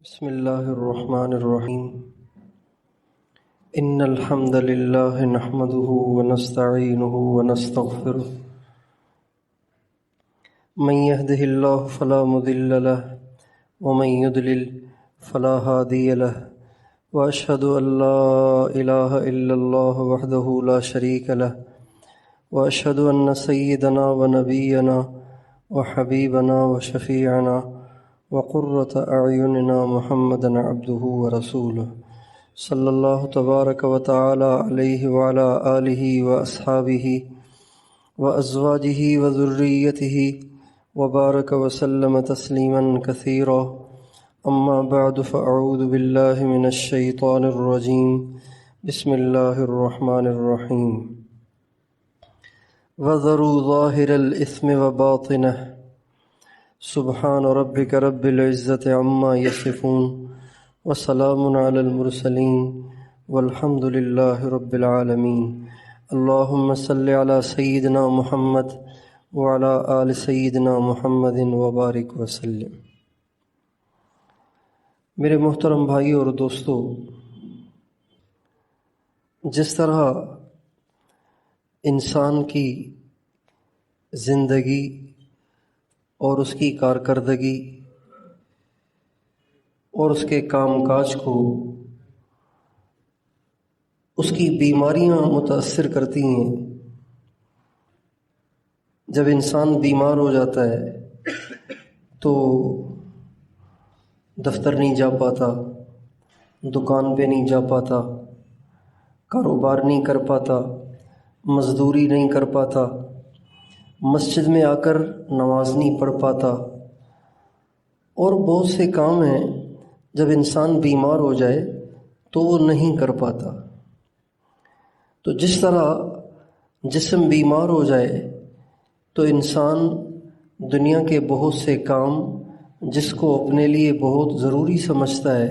بسم اللہ الرحمن الرحیم ان الحمد للہ نحمده ونستعینه ونستغفره من يهده الله فلا مضل له ومن يضلل فلا هادي له واشهد ان لا اله الا الله وحده لا شريك له واشهد ان سيدنا ونبينا وحبيبنا وشفيعنا وقرة أعيننا محمدا عبده ورسوله صلی اللہ تبارک و تعالی علیہ وعلى آلہ وأصحابہ وأزواجہ وذریتہ وبارک وسلم تسلیما کثیرا اما بعد فاعوذ باللہ من الشیطان الرجیم بسم اللہ الرحمن الرحیم وذروا ظاہر الإثم وباطنہ سبحان ربک رب العزت عما یصفون وسلام علی المرسلین والحمد للہ رب العالمین اللہم صلی علی سیدنا محمد وعلی آل سیدنا محمد وبارک وسلم۔ میرے محترم بھائی اور دوستو، جس طرح انسان کی زندگی اور اس کی کارکردگی اور اس کے کام کاج کو اس کی بیماریاں متاثر کرتی ہیں، جب انسان بیمار ہو جاتا ہے تو دفتر نہیں جا پاتا، دکان پہ نہیں جا پاتا، کاروبار نہیں کر پاتا، مزدوری نہیں کر پاتا، مسجد میں آ کر نماز نہیں پڑھ پاتا، اور بہت سے کام ہیں جب انسان بیمار ہو جائے تو وہ نہیں کر پاتا۔ تو جس طرح جسم بیمار ہو جائے تو انسان دنیا کے بہت سے کام جس کو اپنے لیے بہت ضروری سمجھتا ہے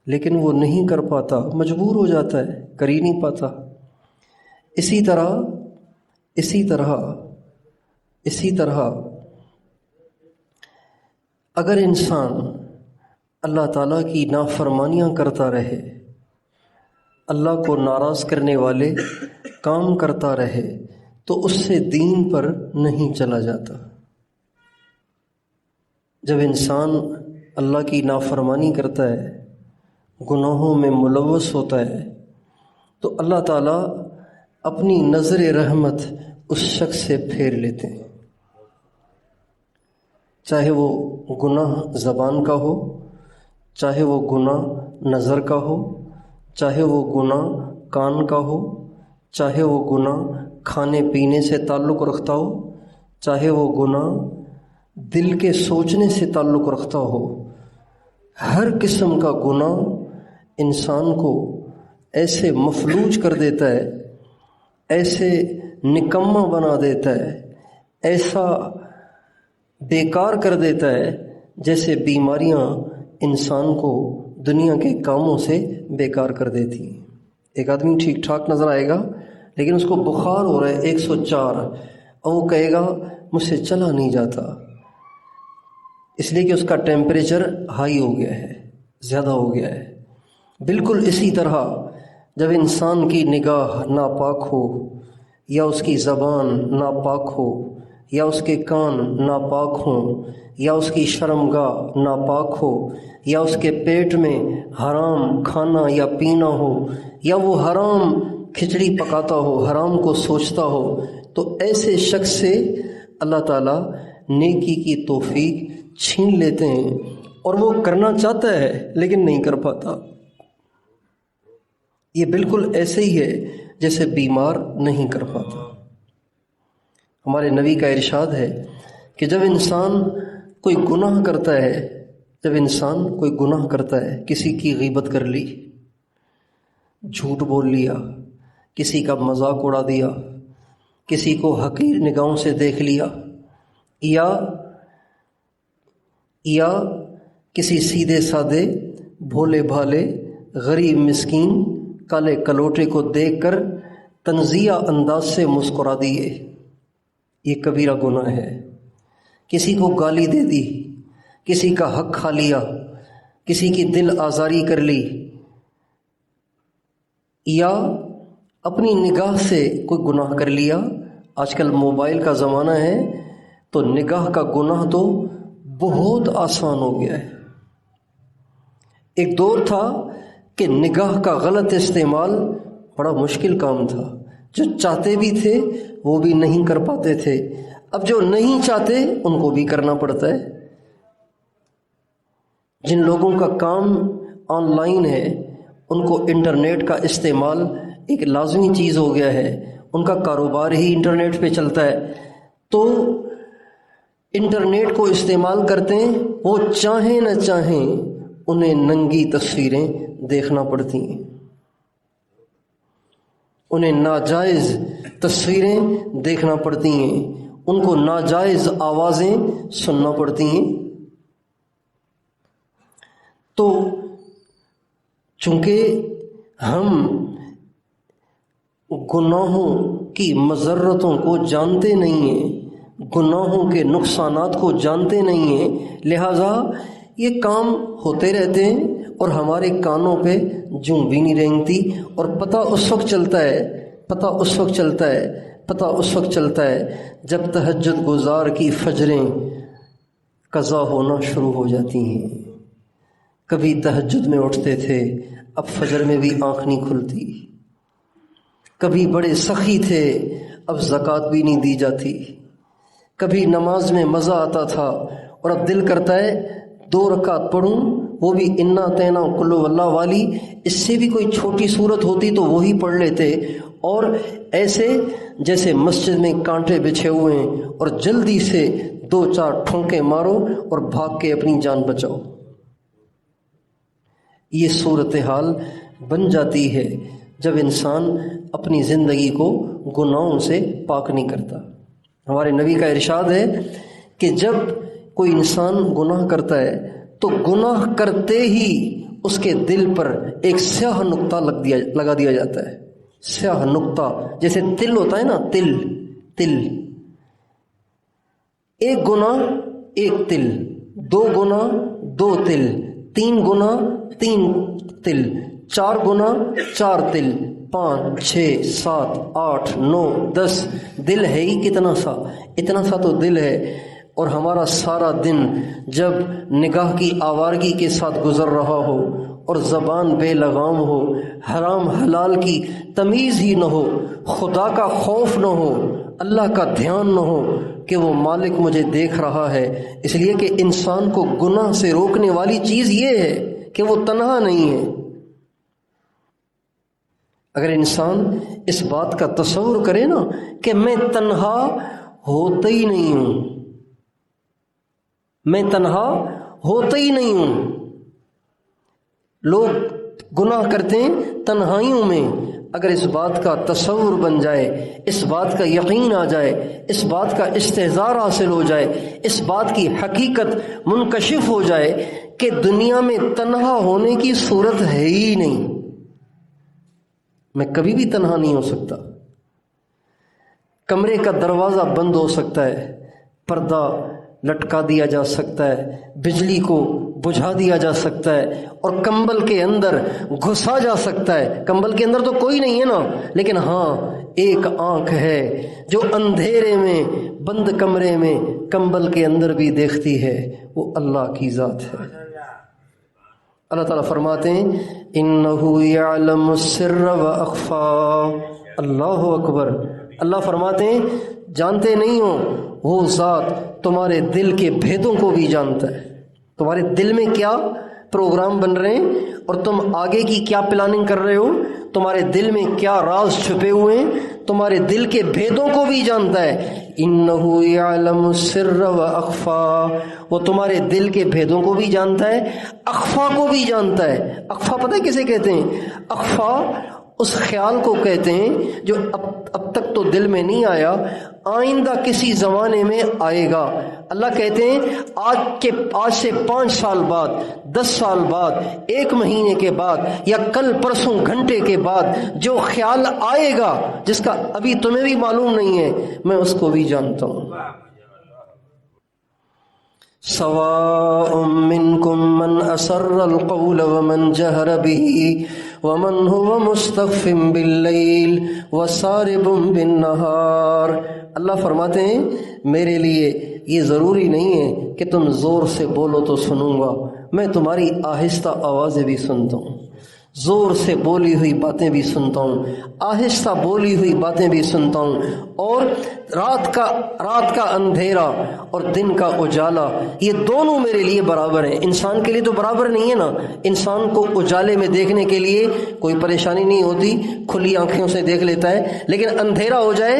لیکن وہ نہیں کر پاتا، مجبور ہو جاتا ہے، کر ہی نہیں پاتا۔ اسی طرح اگر انسان اللہ تعالیٰ کی نافرمانیاں کرتا رہے، اللہ کو ناراض کرنے والے کام کرتا رہے، تو اس سے دین پر نہیں چلا جاتا۔ جب انسان اللہ کی نافرمانی کرتا ہے، گناہوں میں ملوث ہوتا ہے، تو اللہ تعالیٰ اپنی نظر رحمت اس شخص سے پھیر لیتے ہیں، چاہے وہ گناہ زبان کا ہو، چاہے وہ گناہ نظر کا ہو، چاہے وہ گناہ کان کا ہو، چاہے وہ گناہ کھانے پینے سے تعلق رکھتا ہو، چاہے وہ گناہ دل کے سوچنے سے تعلق رکھتا ہو۔ ہر قسم کا گناہ انسان کو ایسے مفلوج کر دیتا ہے، ایسے نکما بنا دیتا ہے، ایسا بیکار کر دیتا ہے جیسے بیماریاں انسان کو دنیا کے کاموں سے بیکار کر دیتی ہیں۔ ایک آدمی ٹھیک ٹھاک نظر آئے گا لیکن اس کو بخار ہو رہا ہے 104، اور وہ کہے گا مجھ سے چلا نہیں جاتا، اس لیے کہ اس کا ٹیمپریچر ہائی ہو گیا ہے، زیادہ ہو گیا ہے۔ بالکل اسی طرح جب انسان کی نگاہ ناپاک ہو، یا اس کی زبان ناپاک ہو، یا اس کے کان ناپاک ہوں، یا اس کی شرمگاہ ناپاک ہو، یا اس کے پیٹ میں حرام کھانا یا پینا ہو، یا وہ حرام کھچڑی پکاتا ہو، حرام کو سوچتا ہو، تو ایسے شخص سے اللہ تعالیٰ نیکی کی توفیق چھین لیتے ہیں، اور وہ کرنا چاہتا ہے لیکن نہیں کر پاتا۔ یہ بالکل ایسے ہی ہے جیسے بیمار نہیں کر پاتا۔ ہمارے نبی کا ارشاد ہے کہ جب انسان کوئی گناہ کرتا ہے، کسی کی غیبت کر لی، جھوٹ بول لیا، کسی کا مذاق اڑا دیا، کسی کو حقیر نگاہوں سے دیکھ لیا، یا کسی سیدھے سادے بھولے بھالے غریب مسکین کالے کلوٹے کو دیکھ کر تنزیہ انداز سے مسکرا دیے، یہ کبیرہ گناہ ہے۔ کسی کو گالی دے دی، کسی کا حق کھا لیا، کسی کی دل آزاری کر لی، یا اپنی نگاہ سے کوئی گناہ کر لیا۔ آج کل موبائل کا زمانہ ہے تو نگاہ کا گناہ تو بہت آسان ہو گیا ہے۔ ایک دور تھا کہ نگاہ کا غلط استعمال بڑا مشکل کام تھا، جو چاہتے بھی تھے وہ بھی نہیں کر پاتے تھے۔ اب جو نہیں چاہتے ان کو بھی کرنا پڑتا ہے۔ جن لوگوں کا کام آن لائن ہے ان کو انٹرنیٹ کا استعمال ایک لازمی چیز ہو گیا ہے، ان کا کاروبار ہی انٹرنیٹ پہ چلتا ہے، تو انٹرنیٹ کو استعمال کرتے ہیں، وہ چاہیں نہ چاہیں انہیں ننگی تصویریں دیکھنا پڑتی ہیں، انہیں ناجائز تصویریں دیکھنا پڑتی ہیں، ان کو ناجائز آوازیں سننا پڑتی ہیں۔ تو چونکہ ہم گناہوں کی مضرتوں کو جانتے نہیں ہیں، گناہوں کے نقصانات کو جانتے نہیں ہیں، لہٰذا یہ کام ہوتے رہتے ہیں اور ہمارے کانوں پہ جوں بھی نہیں رینگتی، اور پتہ اس وقت چلتا ہے جب تہجد گزار کی فجریں قضا ہونا شروع ہو جاتی ہیں۔ کبھی تہجد میں اٹھتے تھے، اب فجر میں بھی آنکھ نہیں کھلتی، کبھی بڑے سخی تھے، اب زکوٰۃ بھی نہیں دی جاتی، کبھی نماز میں مزہ آتا تھا اور اب دل کرتا ہے 2 رکعت پڑھوں، وہ بھی انا تینا قل اللہ والی، اس سے بھی کوئی چھوٹی صورت ہوتی تو وہی پڑھ لیتے، اور ایسے جیسے مسجد میں کانٹے بچھے ہوئے ہیں اور جلدی سے 2-4 ٹھونکے مارو اور بھاگ کے اپنی جان بچاؤ۔ یہ صورتحال بن جاتی ہے جب انسان اپنی زندگی کو گناہوں سے پاک نہیں کرتا۔ ہمارے نبی کا ارشاد ہے کہ جب کوئی انسان گناہ کرتا ہے تو گناہ کرتے ہی اس کے دل پر ایک سیاہ نقطہ لگا دیا جاتا ہے۔ سیاہ نقطہ جیسے تل ہوتا ہے نا، تل، ایک گناہ ایک تل، 2 گناہ 2 تل، 3 گناہ 3 تل، 4 گناہ 4 تل، 5 6 7 8 9 10، دل ہے ہی اتنا سا تو دل ہے۔ اور ہمارا سارا دن جب نگاہ کی آوارگی کے ساتھ گزر رہا ہو اور زبان بے لگام ہو، حرام حلال کی تمیز ہی نہ ہو، خدا کا خوف نہ ہو، اللہ کا دھیان نہ ہو کہ وہ مالک مجھے دیکھ رہا ہے، اس لیے کہ انسان کو گناہ سے روکنے والی چیز یہ ہے کہ وہ تنہا نہیں ہے۔ اگر انسان اس بات کا تصور کرے نا کہ میں تنہا ہوتا ہی نہیں ہوں، میں تنہا ہوتا ہی نہیں ہوں، لوگ گناہ کرتے ہیں تنہائیوں میں، اگر اس بات کا تصور بن جائے، اس بات کا یقین آ جائے، اس بات کا استحضار حاصل ہو جائے، اس بات کی حقیقت منکشف ہو جائے کہ دنیا میں تنہا ہونے کی صورت ہے ہی نہیں، میں کبھی بھی تنہا نہیں ہو سکتا، کمرے کا دروازہ بند ہو سکتا ہے، پردہ لٹکا دیا جا سکتا ہے، بجلی کو بجھا دیا جا سکتا ہے، اور کمبل کے اندر گھسا جا سکتا ہے۔ کمبل کے اندر تو کوئی نہیں ہے نا، لیکن ہاں ایک آنکھ ہے جو اندھیرے میں بند کمرے میں کمبل کے اندر بھی دیکھتی ہے، وہ اللہ کی ذات ہے۔ اللہ تعالیٰ فرماتے ہیں اِنَّهُ يَعْلَمُ السِّرَّ وَأَخْفَى، اللہ اکبر۔ اللہ فرماتے ہیں جانتے نہیں ہو، وہ ذات تمہارے دل کے بھیدوں کو بھی جانتا ہے، تمہارے دل میں کیا پروگرام بن رہے ہیں اور تم آگے کی کیا پلاننگ کر رہے ہو، تمہارے دل میں کیا راز چھپے ہوئے ہیں، تمہارے دل کے بھیدوں کو بھی جانتا ہے۔ اِنَّهُ يَعْلَمُ السِّرَّ وَأَخْفَى، وہ تمہارے دل کے بھیدوں کو بھی جانتا ہے، اخفا کو بھی جانتا ہے۔ اخفا پتہ ہے کسے کہتے ہیں؟ اخفا اس خیال کو کہتے ہیں جو اب تک تو دل میں نہیں آیا، آئندہ کسی زمانے میں آئے گا۔ اللہ کہتے ہیں آج سے 5 سال بعد، 10 سال بعد، 1 مہینے کے بعد، یا کل پرسوں گھنٹے کے بعد جو خیال آئے گا جس کا ابھی تمہیں بھی معلوم نہیں ہے، میں اس کو بھی جانتا ہوں۔ سواء منکم من اسر القول ومن جہر به ومن هو مستخف باللیل وسارب بالنہار۔ اللہ فرماتے ہیں میرے لیے یہ ضروری نہیں ہے کہ تم زور سے بولو تو سنوں گا، میں تمہاری آہستہ آوازیں بھی سنتا ہوں، زور سے بولی ہوئی باتیں بھی سنتا ہوں، آہستہ بولی ہوئی باتیں بھی سنتا ہوں، اور رات کا اندھیرا اور دن کا اجالا یہ دونوں میرے لیے برابر ہیں۔ انسان کے لیے تو برابر نہیں ہے نا، انسان کو اجالے میں دیکھنے کے لیے کوئی پریشانی نہیں ہوتی، کھلی آنکھوں سے دیکھ لیتا ہے، لیکن اندھیرا ہو جائے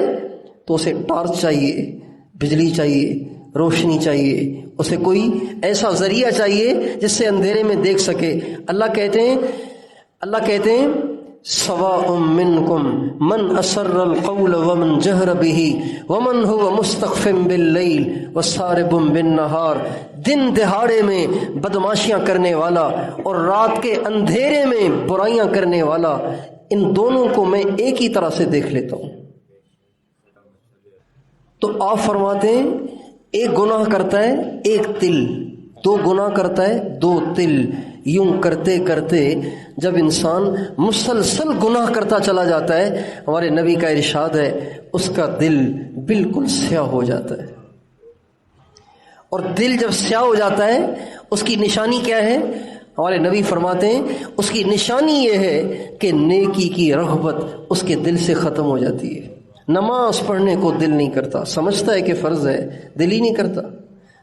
تو اسے ٹارچ چاہیے، بجلی چاہیے، روشنی چاہیے، اسے کوئی ایسا ذریعہ چاہیے جس سے اندھیرے میں دیکھ سکے۔ اللہ کہتے ہیں سواء منکم من اسر القول ومن جہر به ومن هو مستخف باللیل وسارب بالنہار۔ دن دہاڑے میں بدماشیاں کرنے والا اور رات کے اندھیرے میں برائیاں کرنے والا، ان دونوں کو میں ایک ہی طرح سے دیکھ لیتا ہوں۔ تو آپ فرماتے ہیں ایک گناہ کرتا ہے ایک تل، دو گناہ کرتا ہے دو تل، یوں کرتے کرتے جب انسان مسلسل گناہ کرتا چلا جاتا ہے، ہمارے نبی کا ارشاد ہے اس کا دل بالکل سیاہ ہو جاتا ہے۔ اور دل جب سیاہ ہو جاتا ہے اس کی نشانی کیا ہے؟ ہمارے نبی فرماتے ہیں اس کی نشانی یہ ہے کہ نیکی کی رغبت اس کے دل سے ختم ہو جاتی ہے۔ نماز پڑھنے کو دل نہیں کرتا، سمجھتا ہے کہ فرض ہے، دل ہی نہیں کرتا۔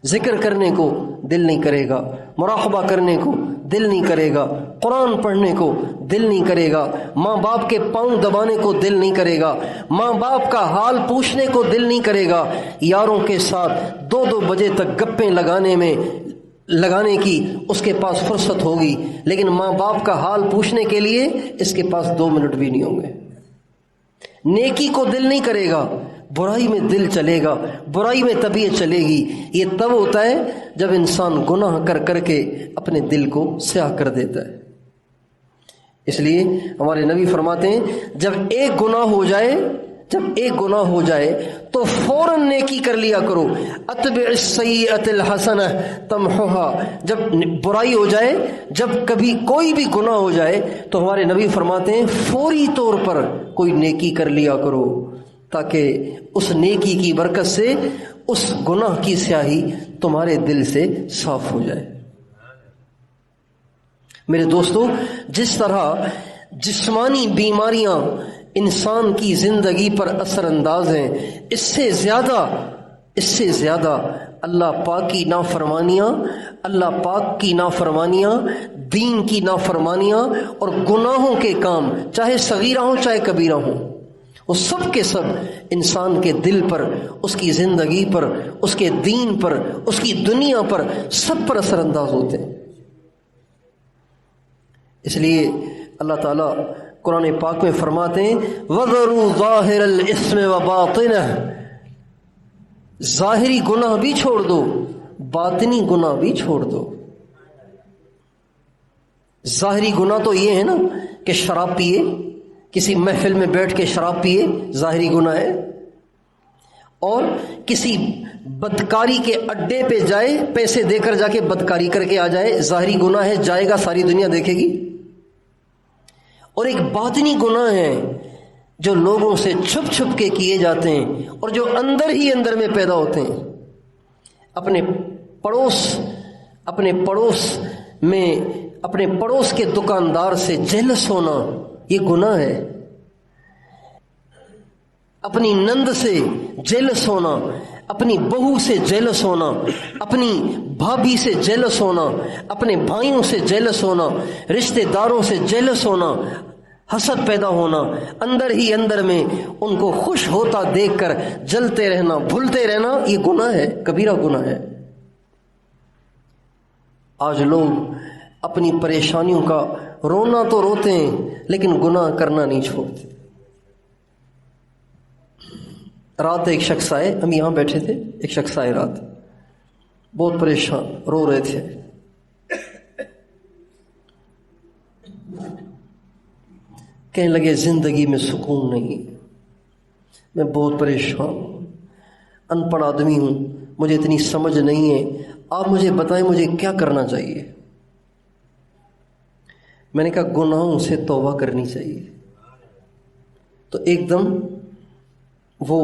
ذکر کرنے کو دل نہیں کرے گا، مراقبہ کرنے کو دل نہیں کرے گا، قرآن پڑھنے کو دل نہیں کرے گا، ماں باپ کے پاؤں دبانے کو دل نہیں کرے گا، ماں باپ کا حال پوچھنے کو دل نہیں کرے گا، یاروں کے ساتھ 2-2 بجے تک گپیں لگانے کی اس کے پاس فرصت ہوگی، لیکن ماں باپ کا حال پوچھنے کے لیے اس کے پاس 2 منٹ بھی نہیں ہوں گے۔ نیکی کو دل نہیں کرے گا، برائی میں دل چلے گا، برائی میں طبیعت چلے گی۔ یہ تب ہوتا ہے جب انسان گناہ کر کر کے اپنے دل کو سیاہ کر دیتا ہے۔ اس لیے ہمارے نبی فرماتے ہیں جب ایک گناہ ہو جائے تو فوراً نیکی کر لیا کرو۔ اتبع السیئۃ الحسنہ تمحها۔ جب برائی ہو جائے، جب کبھی کوئی بھی گناہ ہو جائے تو ہمارے نبی فرماتے ہیں فوری طور پر کوئی نیکی کر لیا کرو، تاکہ اس نیکی کی برکت سے اس گناہ کی سیاہی تمہارے دل سے صاف ہو جائے۔ میرے دوستو، جس طرح جسمانی بیماریاں انسان کی زندگی پر اثر انداز ہیں، اس سے زیادہ اللہ پاک کی نافرمانیاں، دین کی نافرمانیاں اور گناہوں کے کام، چاہے صغیرہ ہوں چاہے کبیرہ ہوں، وہ سب کے سب انسان کے دل پر، اس کی زندگی پر، اس کے دین پر، اس کی دنیا پر، سب پر اثر انداز ہوتے ہیں۔ اس لیے اللہ تعالیٰ قرآن پاک میں فرماتے ہیں وَذَرُوا ظَاهِرَ الْإِثْمِ وَبَاطِنَهُ، ظاہری گناہ بھی چھوڑ دو، باطنی گناہ بھی چھوڑ دو۔ ظاہری گناہ تو یہ ہے نا کہ شراب پیے، کسی محفل میں بیٹھ کے شراب پیے، ظاہری گناہ ہے، اور کسی بدکاری کے اڈے پہ جائے، پیسے دے کر جا کے بدکاری کر کے آ جائے، ظاہری گناہ ہے، جائے گا ساری دنیا دیکھے گی۔ اور ایک باطنی گناہ ہے جو لوگوں سے چھپ چھپ کے کیے جاتے ہیں اور جو اندر ہی اندر میں پیدا ہوتے ہیں۔ اپنے پڑوس کے دکاندار سے جیلس ہونا یہ گناہ ہے، اپنی نند سے جیلس ہونا، اپنی بہو سے جیلس ہونا، اپنی بھابھی سے جیلس ہونا، اپنے بھائیوں سے جیلس ہونا، رشتہ داروں سے جیلس ہونا، حسد پیدا ہونا، اندر ہی اندر میں ان کو خوش ہوتا دیکھ کر جلتے رہنا، بھولتے رہنا، یہ گناہ ہے، کبیرہ گناہ ہے۔ آج لوگ اپنی پریشانیوں کا رونا تو روتے ہیں لیکن گناہ کرنا نہیں چھوڑتے۔ رات ایک شخص آئے، ہم یہاں بیٹھے تھے، ایک شخص آئے رات، بہت پریشان، رو رہے تھے۔ کہنے لگے زندگی میں سکون نہیں، میں بہت پریشان ہوں، ان پڑھ آدمی ہوں، مجھے اتنی سمجھ نہیں ہے، آپ مجھے بتائیں مجھے کیا کرنا چاہیے؟ میں نے کہا گناہوں سے توبہ کرنی چاہیے۔ تو ایک دم وہ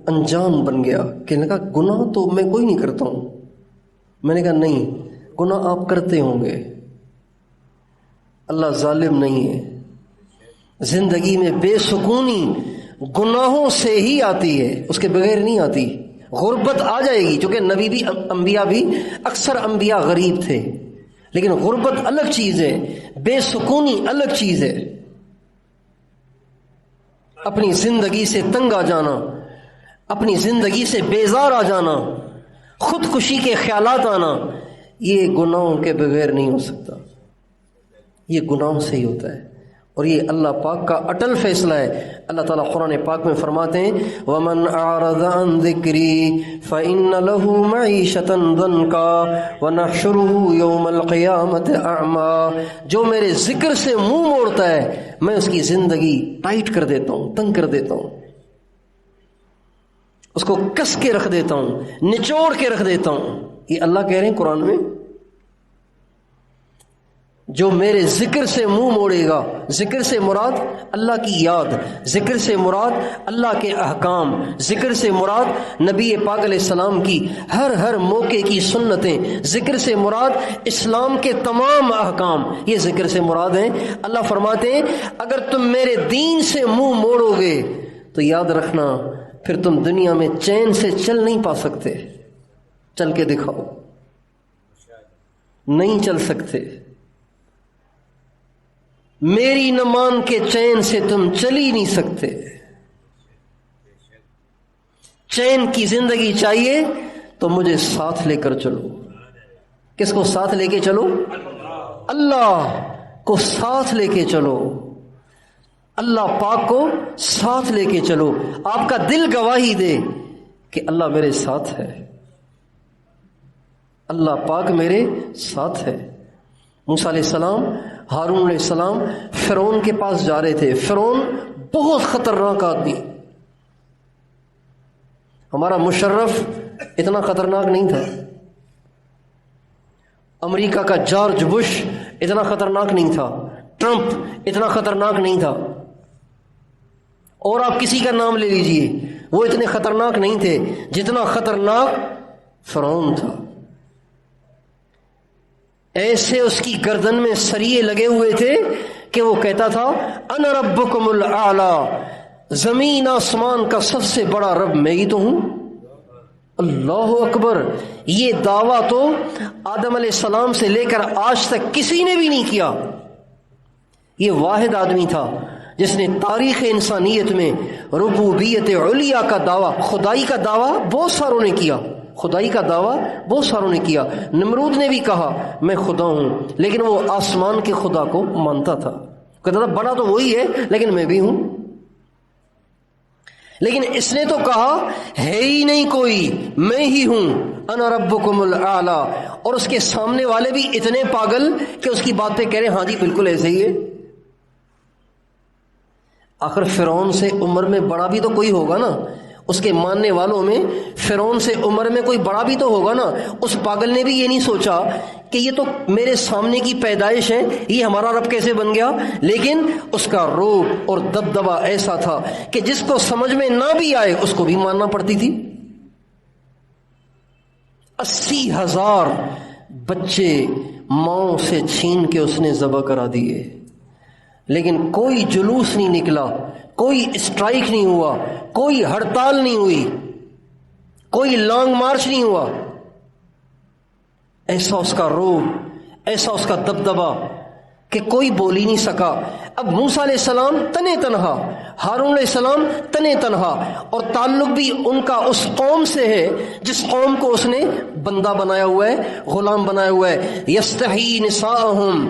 انجان بن گیا، کہنے کہا گناہ تو میں کوئی نہیں کرتا ہوں۔ میں نے کہا نہیں، گناہ آپ کرتے ہوں گے، اللہ ظالم نہیں ہے۔ زندگی میں بے سکونی گناہوں سے ہی آتی ہے، اس کے بغیر نہیں آتی۔ غربت آ جائے گی، چونکہ نبی بھی انبیاء بھی اکثر انبیاء غریب تھے، لیکن غربت الگ چیز ہے، بے سکونی الگ چیز ہے۔ اپنی زندگی سے تنگ آ جانا، اپنی زندگی سے بیزار آ جانا، خودکشی کے خیالات آنا، یہ گناہوں کے بغیر نہیں ہو سکتا، یہ گناہوں سے ہی ہوتا ہے۔ اور یہ اللہ پاک کا اٹل فیصلہ ہے۔ اللہ تعالیٰ قرآن پاک میں فرماتے ہیں وَمَنْ أَعْرَضَ عَنْ ذِكْرِي فَإِنَّ لَهُ مَعِيشَةً ضَنْكًا وَنَحْشُرُهُ يَوْمَ الْقِيَامَةِ أَعْمَى، جو میرے ذکر سے منہ موڑتا ہے میں اس کی زندگی ٹائٹ کر دیتا ہوں، تنگ کر دیتا ہوں، اس کو کس کے رکھ دیتا ہوں، نچوڑ کے رکھ دیتا ہوں۔ یہ اللہ کہہ رہے ہیں قرآن میں، جو میرے ذکر سے منہ موڑے گا، ذکر سے مراد اللہ کی یاد، ذکر سے مراد اللہ کے احکام، ذکر سے مراد نبی پاک علیہ السلام کی ہر موقع کی سنتیں، ذکر سے مراد اسلام کے تمام احکام، یہ ذکر سے مراد ہیں۔ اللہ فرماتے ہیں اگر تم میرے دین سے منہ موڑو گے تو یاد رکھنا پھر تم دنیا میں چین سے چل نہیں پا سکتے۔ چل کے دکھاؤ، نہیں چل سکتے، میری نہ مان کے چین سے تم چل ہی نہیں سکتے۔ چین کی زندگی چاہیے تو مجھے ساتھ لے کر چلو۔ کس کو ساتھ لے کے چلو؟ اللہ کو ساتھ لے کے چلو، اللہ پاک کو ساتھ لے کے چلو۔ آپ کا دل گواہی دے کہ اللہ میرے ساتھ ہے، اللہ پاک میرے ساتھ ہے۔ موسیٰ علیہ السلام، ہارون علیہ السلام فرعون کے پاس جا رہے تھے۔ فرعون بہت خطرناک آدمی، ہمارا مشرف اتنا خطرناک نہیں تھا، امریکہ کا جارج بش اتنا خطرناک نہیں تھا، ٹرمپ اتنا خطرناک نہیں تھا، اور آپ کسی کا نام لے لیجئے، وہ اتنے خطرناک نہیں تھے جتنا خطرناک فرعون تھا۔ ایسے اس کی گردن میں سریے لگے ہوئے تھے کہ وہ کہتا تھا انا ربکم الاعلی، زمین آسمان کا سب سے بڑا رب میں ہی تو ہوں۔ اللہ اکبر! یہ دعویٰ تو آدم علیہ السلام سے لے کر آج تک کسی نے بھی نہیں کیا۔ یہ واحد آدمی تھا جس نے تاریخ انسانیت میں ربوبیت علیہ کا دعویٰ، خدائی کا دعویٰ بہت ساروں نے کیا، خدائی کا دعویٰ بہت ساروں نے کیا۔ نمرود نے بھی کہا میں خدا ہوں، لیکن وہ آسمان کے خدا کو مانتا تھا، کہتا تھا بڑا تو وہی ہے لیکن میں بھی ہوں۔ لیکن اس نے تو کہا ہے ہی نہیں کوئی، میں ہی ہوں، انا ربکم الاعلی، اور اس کے سامنے والے بھی اتنے پاگل کہ اس کی بات پہ کہہ رہے ہاں جی بالکل ایسے ہی ہے۔ آخر فرعون سے عمر میں بڑا بھی تو کوئی ہوگا نا، اس کے ماننے والوں میں فرعون سے عمر میں کوئی بڑا بھی تو ہوگا نا۔ اس پاگل نے بھی یہ نہیں سوچا کہ یہ تو میرے سامنے کی پیدائش ہے، یہ ہمارا رب کیسے بن گیا، لیکن اس کا روب اور دبدبہ ایسا تھا کہ جس کو سمجھ میں نہ بھی آئے اس کو بھی ماننا پڑتی تھی۔ 80,000 بچے ماؤں سے چھین کے اس نے ذبح کرا دیے، لیکن کوئی جلوس نہیں نکلا، کوئی اسٹرائک نہیں ہوا، کوئی ہڑتال نہیں ہوئی، کوئی لانگ مارچ نہیں ہوا۔ ایسا اس کا روب، ایسا اس کا دبدبہ کہ کوئی بول ہی نہیں سکا۔ اب موسیٰ علیہ السلام تنے تنہا، ہارون علیہ السلام تنے تنہا، اور تعلق بھی ان کا اس قوم سے ہے جس قوم کو اس نے بندہ بنایا ہوا ہے، غلام بنایا ہوا ہے۔ یستحیی نساءہم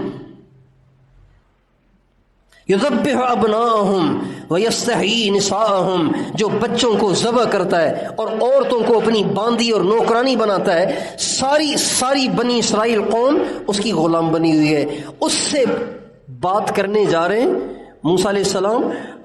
یذبح ابناءہم ویستحیی نساءہم، جو بچوں کو ذبح کرتا ہے اور عورتوں کو اپنی باندی اور نوکرانی بناتا ہے۔ ساری بنی اسرائیل قوم اس کی غلام بنی ہوئی ہے۔ اس سے بات کرنے جا رہے ہیں، موسیٰ علیہ السلام،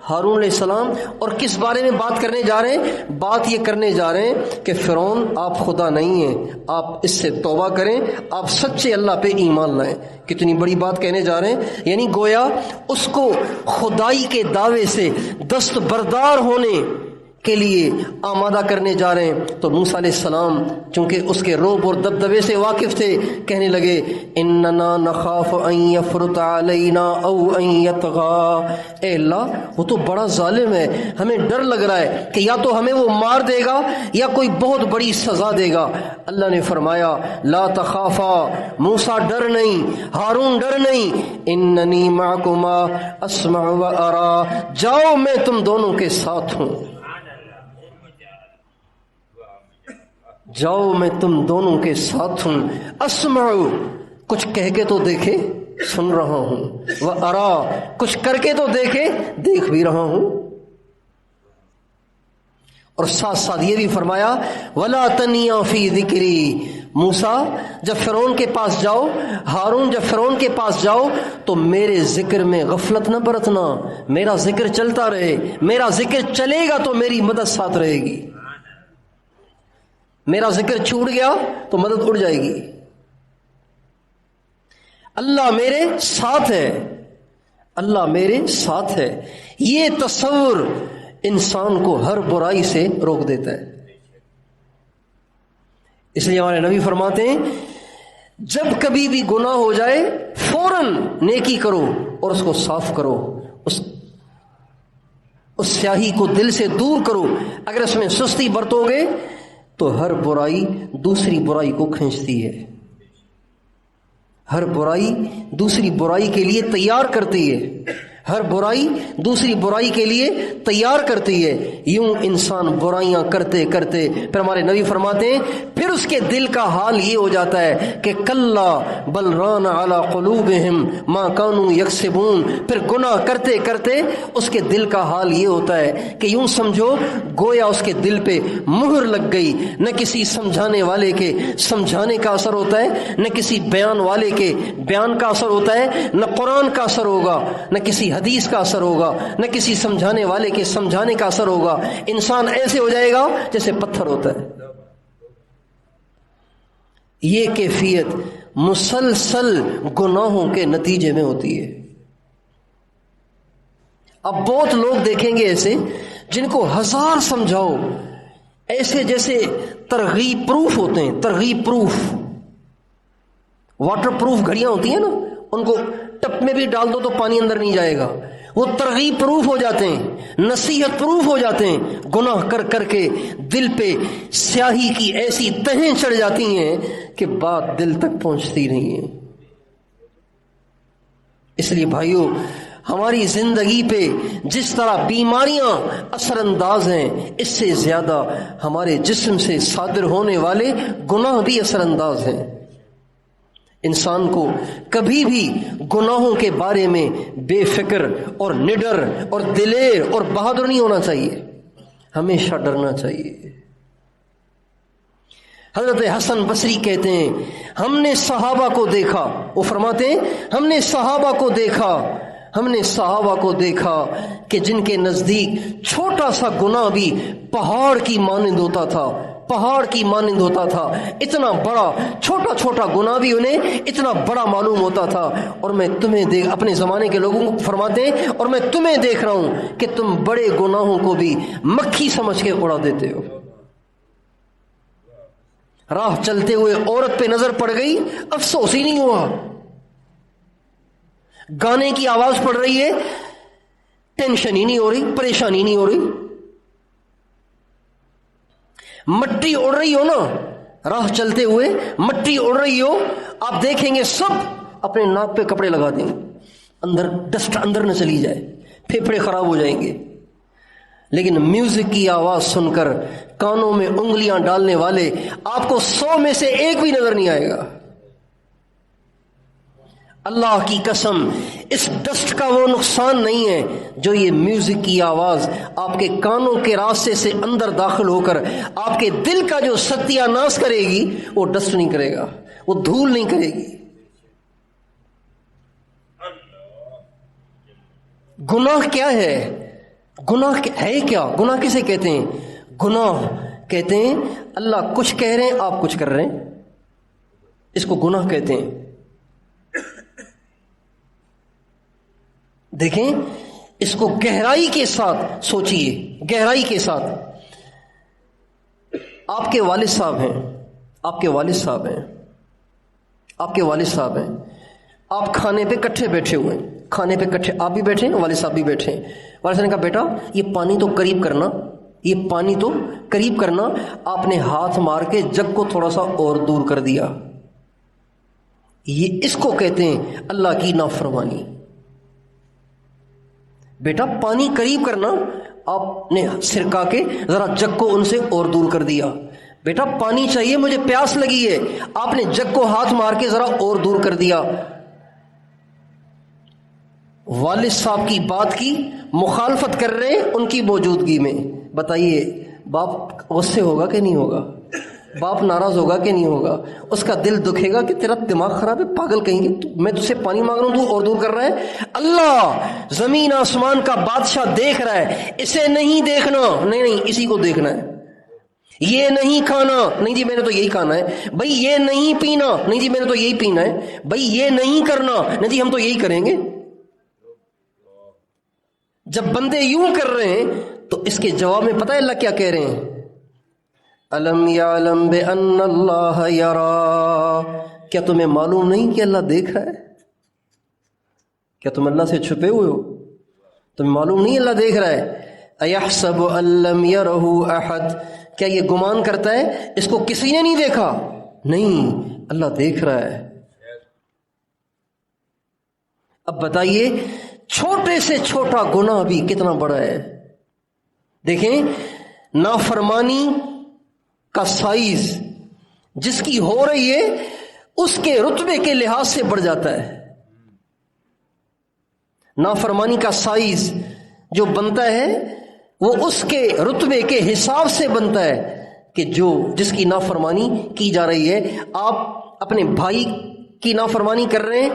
ہارون علیہ السلام، اور کس بارے میں بات کرنے جا رہے ہیں؟ بات یہ کرنے جا رہے ہیں کہ فرعون آپ خدا نہیں ہیں، آپ اس سے توبہ کریں، آپ سچے اللہ پہ ایمان لائیں۔ کتنی بڑی بات کہنے جا رہے ہیں، یعنی گویا اس کو خدائی کے دعوے سے دستبردار ہونے کے لیے آمادہ کرنے جا رہے ہیں۔ تو موسیٰ علیہ السلام چونکہ اس کے رعب اور دبدبے سے واقف تھے، کہنے لگے اننا نخاف ان یفرط علینا او ان یطغی، اے اللہ وہ تو بڑا ظالم ہے، ہمیں ڈر لگ رہا ہے کہ یا تو ہمیں وہ مار دے گا یا کوئی بہت بڑی سزا دے گا۔ اللہ نے فرمایا لا تخافا، موسیٰ ڈر نہیں، ہارون ڈر نہیں، اننی معکما اسمع و ارا، جاؤ میں تم دونوں کے ساتھ ہوں، جاؤ میں تم دونوں کے ساتھ ہوں، اسمع کچھ کہہ کے تو دیکھے، سن رہا ہوں، وہ ارا کچھ کر کے تو دیکھے، دیکھ بھی رہا ہوں۔ اور ساتھ ساتھ یہ بھی فرمایا ولا تنیا فی ذکری، موسیٰ جب فرعون کے پاس جاؤ، ہارون جب فرعون کے پاس جاؤ تو میرے ذکر میں غفلت نہ برتنا، میرا ذکر چلتا رہے، میرا ذکر چلے گا تو میری مدد ساتھ رہے گی، میرا ذکر چھوٹ گیا تو مدد اڑ جائے گی۔ اللہ میرے ساتھ ہے، اللہ میرے ساتھ ہے، یہ تصور انسان کو ہر برائی سے روک دیتا ہے۔ اس لیے ہمارے نبی فرماتے ہیں جب کبھی بھی گناہ ہو جائے فوراً نیکی کرو اور اس کو صاف کرو، اس سیاہی کو دل سے دور کرو۔ اگر اس میں سستی برتو گے تو ہر برائی دوسری برائی کو کھینچتی ہے، ہر برائی دوسری برائی کے لیے تیار کرتی ہے، ہر برائی دوسری برائی کے لیے تیار کرتی ہے۔ یوں انسان برائیاں کرتے کرتے پھر ہمارے نبی فرماتے ہیں پھر اس کے دل کا حال یہ ہو جاتا ہے کہ کلا بل ران علی قلوبہم ما کانوا یکسبون، پھر گناہ کرتے کرتے اس کے دل کا حال یہ ہوتا ہے کہ یوں سمجھو گویا اس کے دل پہ مہر لگ گئی، نہ کسی سمجھانے والے کے سمجھانے کا اثر ہوتا ہے، نہ کسی بیان والے کے بیان کا اثر ہوتا ہے، نہ قرآن کا اثر ہوگا، نہ کسی حدیث کا اثر ہوگا، نہ کسی سمجھانے والے کے سمجھانے کا اثر ہوگا۔ انسان ایسے ہو جائے گا جیسے پتھر ہوتا ہے۔ یہ کیفیت مسلسل گناہوں کے نتیجے میں ہوتی ہے۔ اب بہت لوگ دیکھیں گے ایسے جن کو ہزار سمجھاؤ ایسے جیسے ترغیب پروف ہوتے ہیں، ترغیب پروف، واٹر پروف گھڑیاں ہوتی ہیں نا، ان کو ٹپ میں بھی ڈال دو تو پانی اندر نہیں جائے گا، وہ ترغیب پروف ہو جاتے ہیں، نصیحت پروف ہو جاتے ہیں، گناہ کر کر کے دل پہ سیاہی کی ایسی تہیں چڑھ جاتی ہیں کہ بات دل تک پہنچتی نہیں ہے۔ اس لیے بھائیو ہماری زندگی پہ جس طرح بیماریاں اثر انداز ہیں، اس سے زیادہ ہمارے جسم سے صادر ہونے والے گناہ بھی اثر انداز ہیں۔ انسان کو کبھی بھی گناہوں کے بارے میں بے فکر اور نڈر اور دلیر اور بہادر نہیں ہونا چاہیے، ہمیشہ ڈرنا چاہیے۔ حضرت حسن بصری کہتے ہیں ہم نے صحابہ کو دیکھا، وہ فرماتے ہیں ہم نے صحابہ کو دیکھا، ہم نے صحابہ کو دیکھا کہ جن کے نزدیک چھوٹا سا گناہ بھی پہاڑ کی مانند ہوتا تھا، پہاڑ کی مانند ہوتا تھا، اتنا بڑا چھوٹا چھوٹا گناہ بھی انہیں اتنا بڑا معلوم ہوتا تھا۔ اور میں تمہیں دیکھ اپنے زمانے کے لوگوں کو فرماتے ہیں اور میں تمہیں دیکھ رہا ہوں کہ تم بڑے گناہوں کو بھی مکھی سمجھ کے اڑا دیتے ہو۔ راہ چلتے ہوئے عورت پہ نظر پڑ گئی، افسوس ہی نہیں ہوا، گانے کی آواز پڑ رہی ہے، ٹینشن ہی نہیں ہو رہی، پریشانی نہیں ہو رہی، مٹی اڑ رہی ہو نا، راہ چلتے ہوئے مٹی اڑ رہی ہو، آپ دیکھیں گے سب اپنے ناک پہ کپڑے لگا دیں، اندر ڈسٹ اندر نہ چلی جائے، پھیپھڑے خراب ہو جائیں گے۔ لیکن میوزک کی آواز سن کر کانوں میں انگلیاں ڈالنے والے آپ کو 100 میں سے ایک بھی نظر نہیں آئے گا۔ اللہ کی قسم اس ڈسٹ کا وہ نقصان نہیں ہے جو یہ میوزک کی آواز آپ کے کانوں کے راستے سے اندر داخل ہو کر آپ کے دل کا جو ستیہ ناش کرے گی، وہ ڈسٹ نہیں کرے گا، وہ دھول نہیں کرے گی۔ گناہ کیا ہے؟ گناہ ہے کیا؟ گناہ کسے کہتے ہیں؟ گناہ کہتے ہیں اللہ کچھ کہہ رہے ہیں آپ کچھ کر رہے ہیں، اس کو گناہ کہتے ہیں۔ دیکھیں اس کو گہرائی کے ساتھ سوچئے، گہرائی کے ساتھ۔ آپ کے والد صاحب ہیں، آپ کے والد صاحب ہیں، آپ کے والد صاحب ہیں، آپ کھانے پہ کٹھے بیٹھے ہوئے ہیں، کھانے پہ کٹھے آپ بھی بیٹھے ہیں، والد صاحب بھی بیٹھے ہیں۔ والد صاحب نے کہا بیٹا یہ پانی تو قریب کرنا، یہ پانی تو قریب کرنا۔ آپ نے ہاتھ مار کے جگ کو تھوڑا سا اور دور کر دیا۔ یہ اس کو کہتے ہیں اللہ کی نافرمانی۔ بیٹا پانی قریب کرنا، آپ نے سرکا کے ذرا جگ کو ان سے اور دور کر دیا۔ بیٹا پانی چاہیے مجھے پیاس لگی ہے، آپ نے جگ کو ہاتھ مار کے ذرا اور دور کر دیا۔ والد صاحب کی بات کی مخالفت کر رہے ہیں ان کی موجودگی میں۔ بتائیے باپ غصے ہوگا کہ نہیں ہوگا؟ باپ ناراض ہوگا کہ نہیں ہوگا؟ اس کا دل دکھے گا کہ تیرا دماغ خراب ہے، پاگل کہیں گے، میں تجھ سے پانی مانگ رہا ہوں تو اور دور کر رہا ہے۔ اللہ زمین آسمان کا بادشاہ دیکھ رہا ہے، اسے نہیں دیکھنا، نہیں اسی کو دیکھنا ہے۔ یہ نہیں کھانا، نہیں جی میں نے تو یہی کھانا ہے۔ بھائی یہ نہیں پینا، نہیں جی میں نے تو یہی پینا ہے۔ بھائی یہ نہیں کرنا، نہیں جی ہم تو یہی کریں گے۔ جب بندے یوں کر رہے ہیں تو اس کے جواب میں پتہ ہے اللہ کیا کہہ رہے ہیں؟ الم یعلم بان اللہ یرا، کیا تمہیں معلوم نہیں کہ اللہ دیکھ رہا ہے؟ کیا تم اللہ سے چھپے ہوئے ہو؟ تمہیں معلوم نہیں اللہ دیکھ رہا ہے؟ ایحسب ان لم یرہ احد، کیا یہ گمان کرتا ہے اس کو کسی نے نہیں دیکھا؟ نہیں، اللہ دیکھ رہا ہے۔ اب بتائیے چھوٹے سے چھوٹا گناہ بھی کتنا بڑا ہے۔ دیکھیں نافرمانی کا سائز جس کی ہو رہی ہے اس کے رتبے کے لحاظ سے بڑھ جاتا ہے۔ نافرمانی کا سائز جو بنتا ہے وہ اس کے رتبے کے حساب سے بنتا ہے کہ جس کی نافرمانی کی جا رہی ہے۔ آپ اپنے بھائی کی نافرمانی کر رہے ہیں،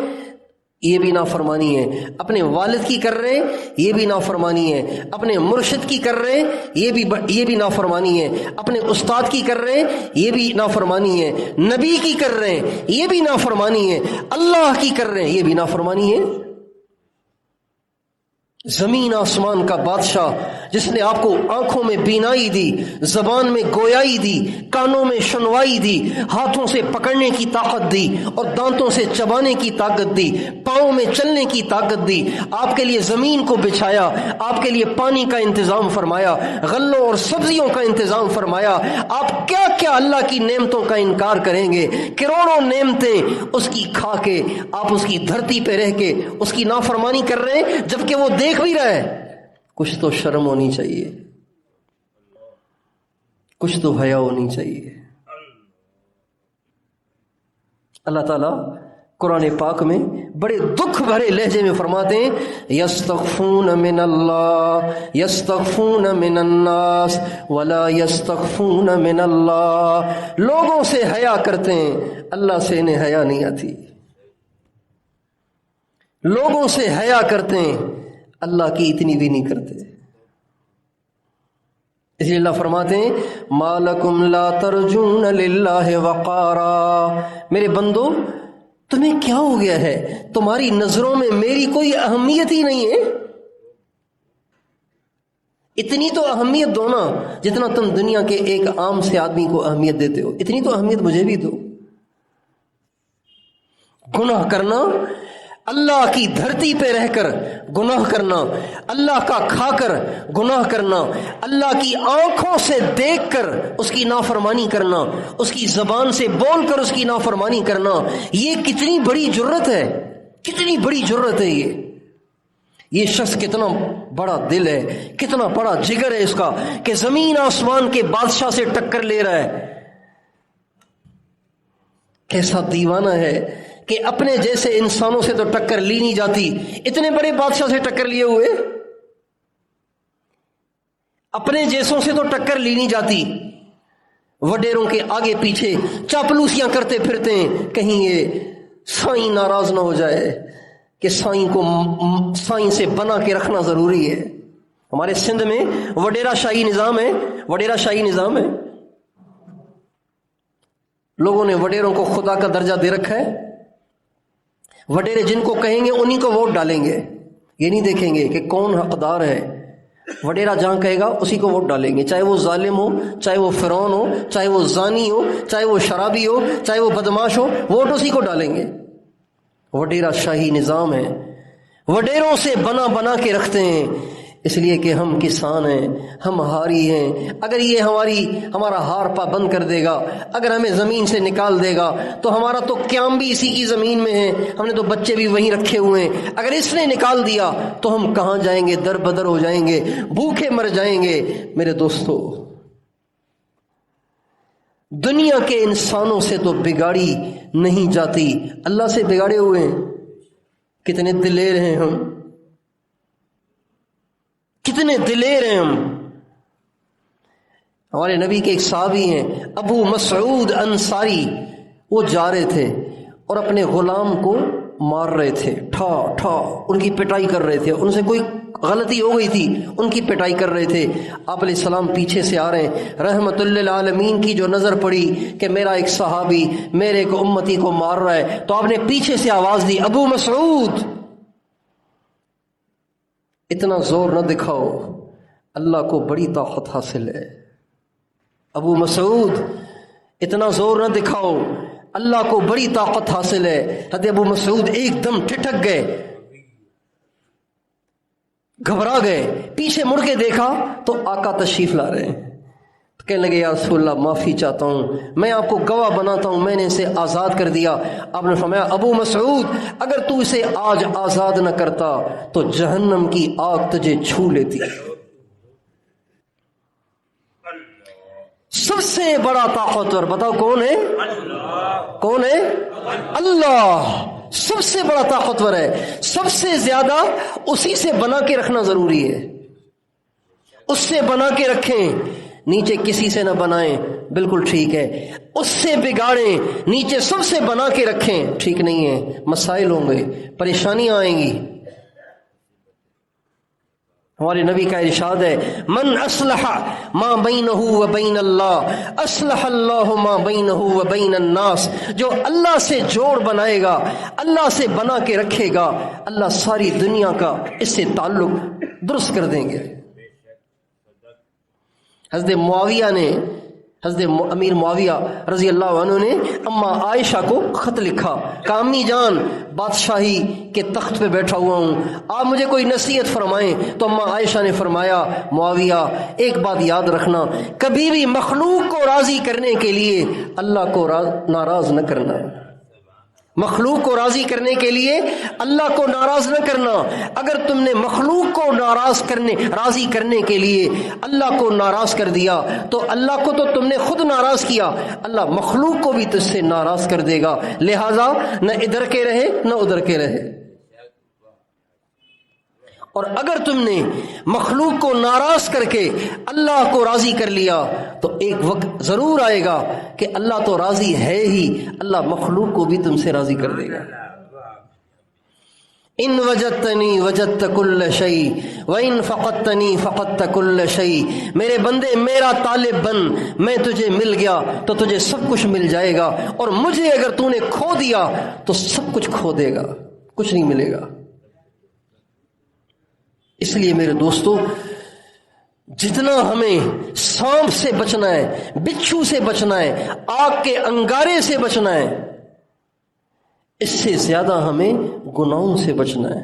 یہ بھی نافرمانی ہے۔ اپنے والد کی کر رہے ہیں، یہ بھی نافرمانی ہے۔ اپنے مرشد کی کر رہے ہیں، یہ بھی نافرمانی ہے۔ اپنے استاد کی کر رہے ہیں، یہ بھی نافرمانی ہے۔ نبی کی کر رہے ہیں، یہ بھی نافرمانی ہے۔ اللہ کی کر رہے ہیں، یہ بھی نافرمانی ہے۔ زمین آسمان کا بادشاہ جس نے آپ کو آنکھوں میں بینائی دی، زبان میں گویائی دی، کانوں میں سنوائی دی، ہاتھوں سے پکڑنے کی طاقت دی اور دانتوں سے چبانے کی طاقت دی، پاؤں میں چلنے کی طاقت دی، آپ کے لیے زمین کو بچھایا، آپ کے لیے پانی کا انتظام فرمایا، غلوں اور سبزیوں کا انتظام فرمایا، آپ کیا کیا اللہ کی نعمتوں کا انکار کریں گے؟ کروڑوں نعمتیں اس کی کھا کے آپ اس کی دھرتی پہ رہ کے اس کی نافرمانی کر رہے ہیں، جبکہ وہ دیکھ بھی رہا ہے۔ کچھ تو شرم ہونی چاہیے، کچھ تو حیا ہونی چاہیے۔ اللہ تعالیٰ قرآن پاک میں بڑے دکھ بھرے لہجے میں فرماتے ہیں یستخفون من اللہ یستخفون من الناس ولا یستخفون من اللہ، لوگوں سے حیا کرتے ہیں، اللہ سے انہیں حیا نہیں آتی۔ لوگوں سے حیا کرتے ہیں، اللہ کی اتنی بھی نہیں کرتے۔ اس لیے اللہ فرماتے ہیں ما لکم لا ترجون للہ وقارا، میرے بندو تمہیں کیا ہو گیا ہے؟ تمہاری نظروں میں میری کوئی اہمیت ہی نہیں ہے۔ اتنی تو اہمیت دو نا جتنا تم دنیا کے ایک عام سے آدمی کو اہمیت دیتے ہو، اتنی تو اہمیت مجھے بھی دو۔ گناہ کرنا، اللہ کی دھرتی پہ رہ کر گناہ کرنا، اللہ کا کھا کر گناہ کرنا، اللہ کی آنکھوں سے دیکھ کر اس کی نافرمانی کرنا، اس کی زبان سے بول کر اس کی نافرمانی کرنا، یہ کتنی بڑی جرت ہے، کتنی بڑی جرت ہے۔ یہ شخص کتنا بڑا دل ہے، کتنا بڑا جگر ہے اس کا کہ زمین آسمان کے بادشاہ سے ٹکر لے رہا ہے۔ کیسا دیوانہ ہے کہ اپنے جیسے انسانوں سے تو ٹکر لی نہیں جاتی، اتنے بڑے بادشاہ سے ٹکر لیے ہوئے، اپنے جیسوں سے تو ٹکر لی نہیں جاتی، وڈیروں کے آگے پیچھے چاپلوسیاں کرتے پھرتے ہیں کہیں یہ سائیں ناراض نہ ہو جائے، کہ سائیں سے بنا کے رکھنا ضروری ہے. ہمارے سندھ میں وڈیرا شاہی نظام ہے، وڈیرا شاہی نظام ہے. لوگوں نے وڈیروں کو خدا کا درجہ دے رکھا ہے. وڈیرے جن کو کہیں گے انہی کو ووٹ ڈالیں گے، یہ نہیں دیکھیں گے کہ کون حقدار ہے. وڈیرا جہاں کہے گا اسی کو ووٹ ڈالیں گے، چاہے وہ ظالم ہو، چاہے وہ فرعون ہو، چاہے وہ زانی ہو، چاہے وہ شرابی ہو، چاہے وہ بدماش ہو، ووٹ اسی کو ڈالیں گے. وڈیرا شاہی نظام ہے. وڈیروں سے بنا بنا کے رکھتے ہیں، اس لیے کہ ہم کسان ہیں، ہم ہاری ہیں. اگر یہ ہمارا ہار پا بند کر دے گا، اگر ہمیں زمین سے نکال دے گا تو ہمارا تو قیام بھی اسی کی زمین میں ہے، ہم نے تو بچے بھی وہیں رکھے ہوئے ہیں. اگر اس نے نکال دیا تو ہم کہاں جائیں گے؟ در بدر ہو جائیں گے، بھوکے مر جائیں گے. میرے دوستو، دنیا کے انسانوں سے تو بگاڑی نہیں جاتی، اللہ سے بگاڑے ہوئے ہیں. کتنے دلیر ہیں ہم، کتنے دلیر ہیں ہم. ہمارے نبی کے ایک صحابی ہیں ابو مسعود انصاری، وہ جا رہے تھے اور اپنے غلام کو مار رہے تھے، ٹھا ٹھا ان کی پٹائی کر رہے تھے. ان سے کوئی غلطی ہو گئی تھی، ان کی پٹائی کر رہے تھے. آپ علیہ السلام پیچھے سے آ رہے ہیں. رحمت للعالمین کی جو نظر پڑی کہ میرا ایک صحابی میرے ایک امتی کو مار رہا ہے، تو آپ نے پیچھے سے آواز دی، ابو مسعود اتنا زور نہ دکھاؤ، اللہ کو بڑی طاقت حاصل ہے. ابو مسعود اتنا زور نہ دکھاؤ، اللہ کو بڑی طاقت حاصل ہے. حضرت ابو مسعود ایک دم ٹھٹک گئے، گھبرا گئے. پیچھے مڑ کے دیکھا تو آقا تشریف لا رہے ہیں. کہنے لگے یا رسول اللہ معافی چاہتا ہوں، میں آپ کو گواہ بناتا ہوں میں نے اسے آزاد کر دیا. آپ نے فرمایا ابو مسعود اگر تو اسے آج آزاد نہ کرتا تو جہنم کی آگ تجھے چھو لیتی. سب سے بڑا طاقتور بتاؤ کون ہے؟ کون ہے؟ اللہ. سب سے بڑا طاقتور ہے، سب سے زیادہ اسی سے بنا کے رکھنا ضروری ہے. اس سے بنا کے رکھیں، نیچے کسی سے نہ بنائیں، بالکل ٹھیک ہے. اس سے بگاڑیں، نیچے سب سے بنا کے رکھیں، ٹھیک نہیں ہے. مسائل ہوں گے، پریشانیاں آئیں گی. ہمارے نبی کا ارشاد ہے من اصلح ما بینہ و بین اللہ اصلح اللہ ما بینہ و بین الناس. جو اللہ سے جوڑ بنائے گا، اللہ سے بنا کے رکھے گا، اللہ ساری دنیا کا اس سے تعلق درست کر دیں گے. حضرت امیر معاویہ رضی اللہ عنہ نے اما عائشہ کو خط لکھا کہ امی جان بادشاہی کے تخت پہ بیٹھا ہوا ہوں، آپ مجھے کوئی نصیحت فرمائیں. تو اما عائشہ نے فرمایا معاویہ ایک بات یاد رکھنا، کبھی بھی مخلوق کو راضی کرنے کے لیے اللہ کو ناراض نہ کرنا. مخلوق کو راضی کرنے کے لیے اللہ کو ناراض نہ کرنا. اگر تم نے مخلوق کو راضی کرنے کے لیے اللہ کو ناراض کر دیا تو اللہ کو تو تم نے خود ناراض کیا، اللہ مخلوق کو بھی تجھ سے ناراض کر دے گا. لہذا نہ ادھر کے رہے نہ ادھر کے رہے. اور اگر تم نے مخلوق کو ناراض کر کے اللہ کو راضی کر لیا تو ایک وقت ضرور آئے گا کہ اللہ تو راضی ہے ہی، اللہ مخلوق کو بھی تم سے راضی کر دے گا. ان وجدتنی وجدت کل شیء وان فقدتنی فقدت کل شیء. میرے بندے میرا طالب بن، میں تجھے مل گیا تو تجھے سب کچھ مل جائے گا، اور مجھے اگر تو نے کھو دیا تو سب کچھ کھو دے گا، کچھ نہیں ملے گا. اس لیے میرے دوستو جتنا ہمیں سانپ سے بچنا ہے، بچھو سے بچنا ہے، آگ کے انگارے سے بچنا ہے، اس سے زیادہ ہمیں گناہوں سے بچنا ہے.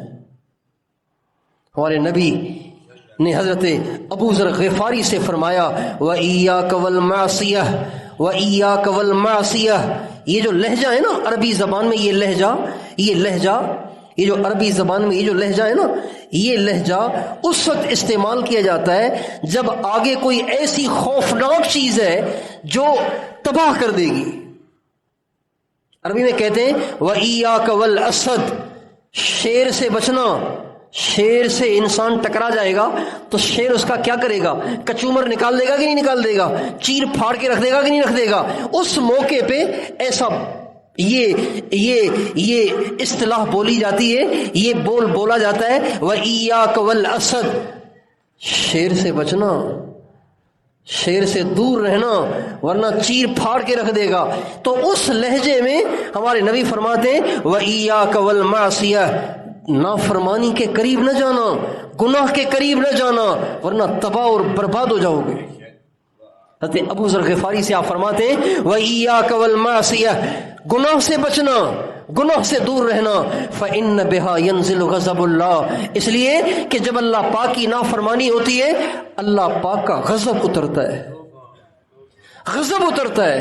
ہمارے نبی نے حضرت ابو ذر غفاری سے فرمایا وَإِيَّاكَ وَالْمَعْصِيَةِ وَإِيَّاكَ وَالْمَعْصِيَةِ. یہ جو لہجہ ہے نا عربی زبان میں، یہ جو عربی زبان میں یہ جو لہجہ ہے نا، یہ لہجہ اس وقت استعمال کیا جاتا ہے جب آگے کوئی ایسی خوفناک چیز ہے جو تباہ کر دے گی. عربی میں کہتے ہیں وَإِيَّاكَ وَالْأَسَدِ. شیر سے بچنا. شیر سے انسان ٹکرا جائے گا تو شیر اس کا کیا کرے گا؟ کچومر نکال دے گا کہ نہیں نکال دے گا؟ چیر پھاڑ کے رکھ دے گا کہ نہیں رکھ دے گا؟ اس موقع پہ ایسا یہ اصطلاح بولی جاتی ہے، یہ بولا جاتا ہے وَإِيَّاكَ وَالْأَسَدْ، شیر سے بچنا، شیر سے دور رہنا ورنہ چیر پھاڑ کے رکھ دے گا۔ تو اس لہجے میں ہمارے نبی فرماتے ہیں وَإِيَّاكَ وَالْمَعْصِيَةِ، نافرمانی کے قریب نہ جانا، گناہ کے قریب نہ جانا ورنہ تباہ اور برباد ہو جاؤ گے۔ حضرت ابو ذر غفاری سے آپ فرماتے ہیں وَإِيَّاكَ وَالْمَعْصِيَةِ، گناہ سے بچنا، گناہ سے دور رہنا، فَإِنَّ بِهَا يَنزِلُ غَضَبُ اللَّهِ، اس لیے کہ جب اللہ پاک کی نافرمانی ہوتی ہے اللہ پاک کا غضب اترتا ہے، غضب اترتا ہے۔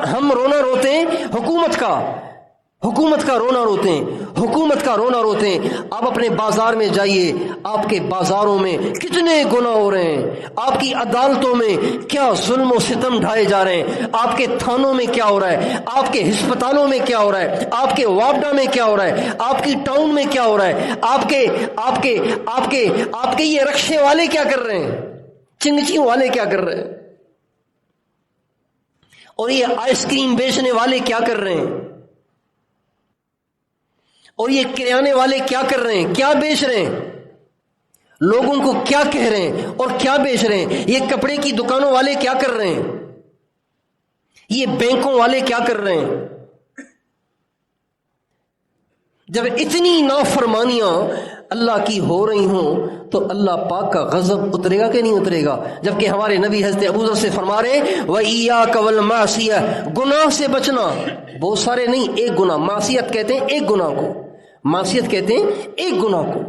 ہم رونا روتے ہیں حکومت کا رونا روتے ہیں، حکومت کا رونا روتے ہیں۔ آپ اپنے بازار میں جائیے، آپ کے بازاروں میں کتنے گناہ ہو رہے ہیں، آپ کی عدالتوں میں کیا ظلم و ستم ڈھائے جا رہے ہیں، آپ کے تھانوں میں کیا ہو رہا ہے، آپ کے ہسپتالوں میں کیا ہو رہا ہے، آپ کے وارڈا میں کیا ہو رہا ہے، آپ کی ٹاؤن میں کیا ہو رہا ہے، آپ کے یہ رکشے والے کیا کر رہے ہیں، چنگچیوں والے کیا کر رہے ہیں، اور یہ آئس کریم بیچنے والے کیا کر رہے ہیں، اور یہ کریانے والے کیا کر رہے ہیں، کیا بیچ رہے ہیں، لوگوں کو کیا کہہ رہے ہیں اور کیا بیچ رہے ہیں، یہ کپڑے کی دکانوں والے کیا کر رہے ہیں، یہ بینکوں والے کیا کر رہے ہیں۔ جب اتنی نافرمانیاں اللہ کی ہو رہی ہوں تو اللہ پاک کا غضب اترے گا کہ نہیں اترے گا؟ جبکہ ہمارے نبی حضرت ابو ذر سے فرما رہے وَإِيَّاكَ وَالْمَعْصِيَةِ، گناہ سے بچنا، بہت سارے نہیں، ایک گناہ، معصیت کہتے ہیں ایک گناہ کو، معصیت کہتے ہیں ایک گناہ کو۔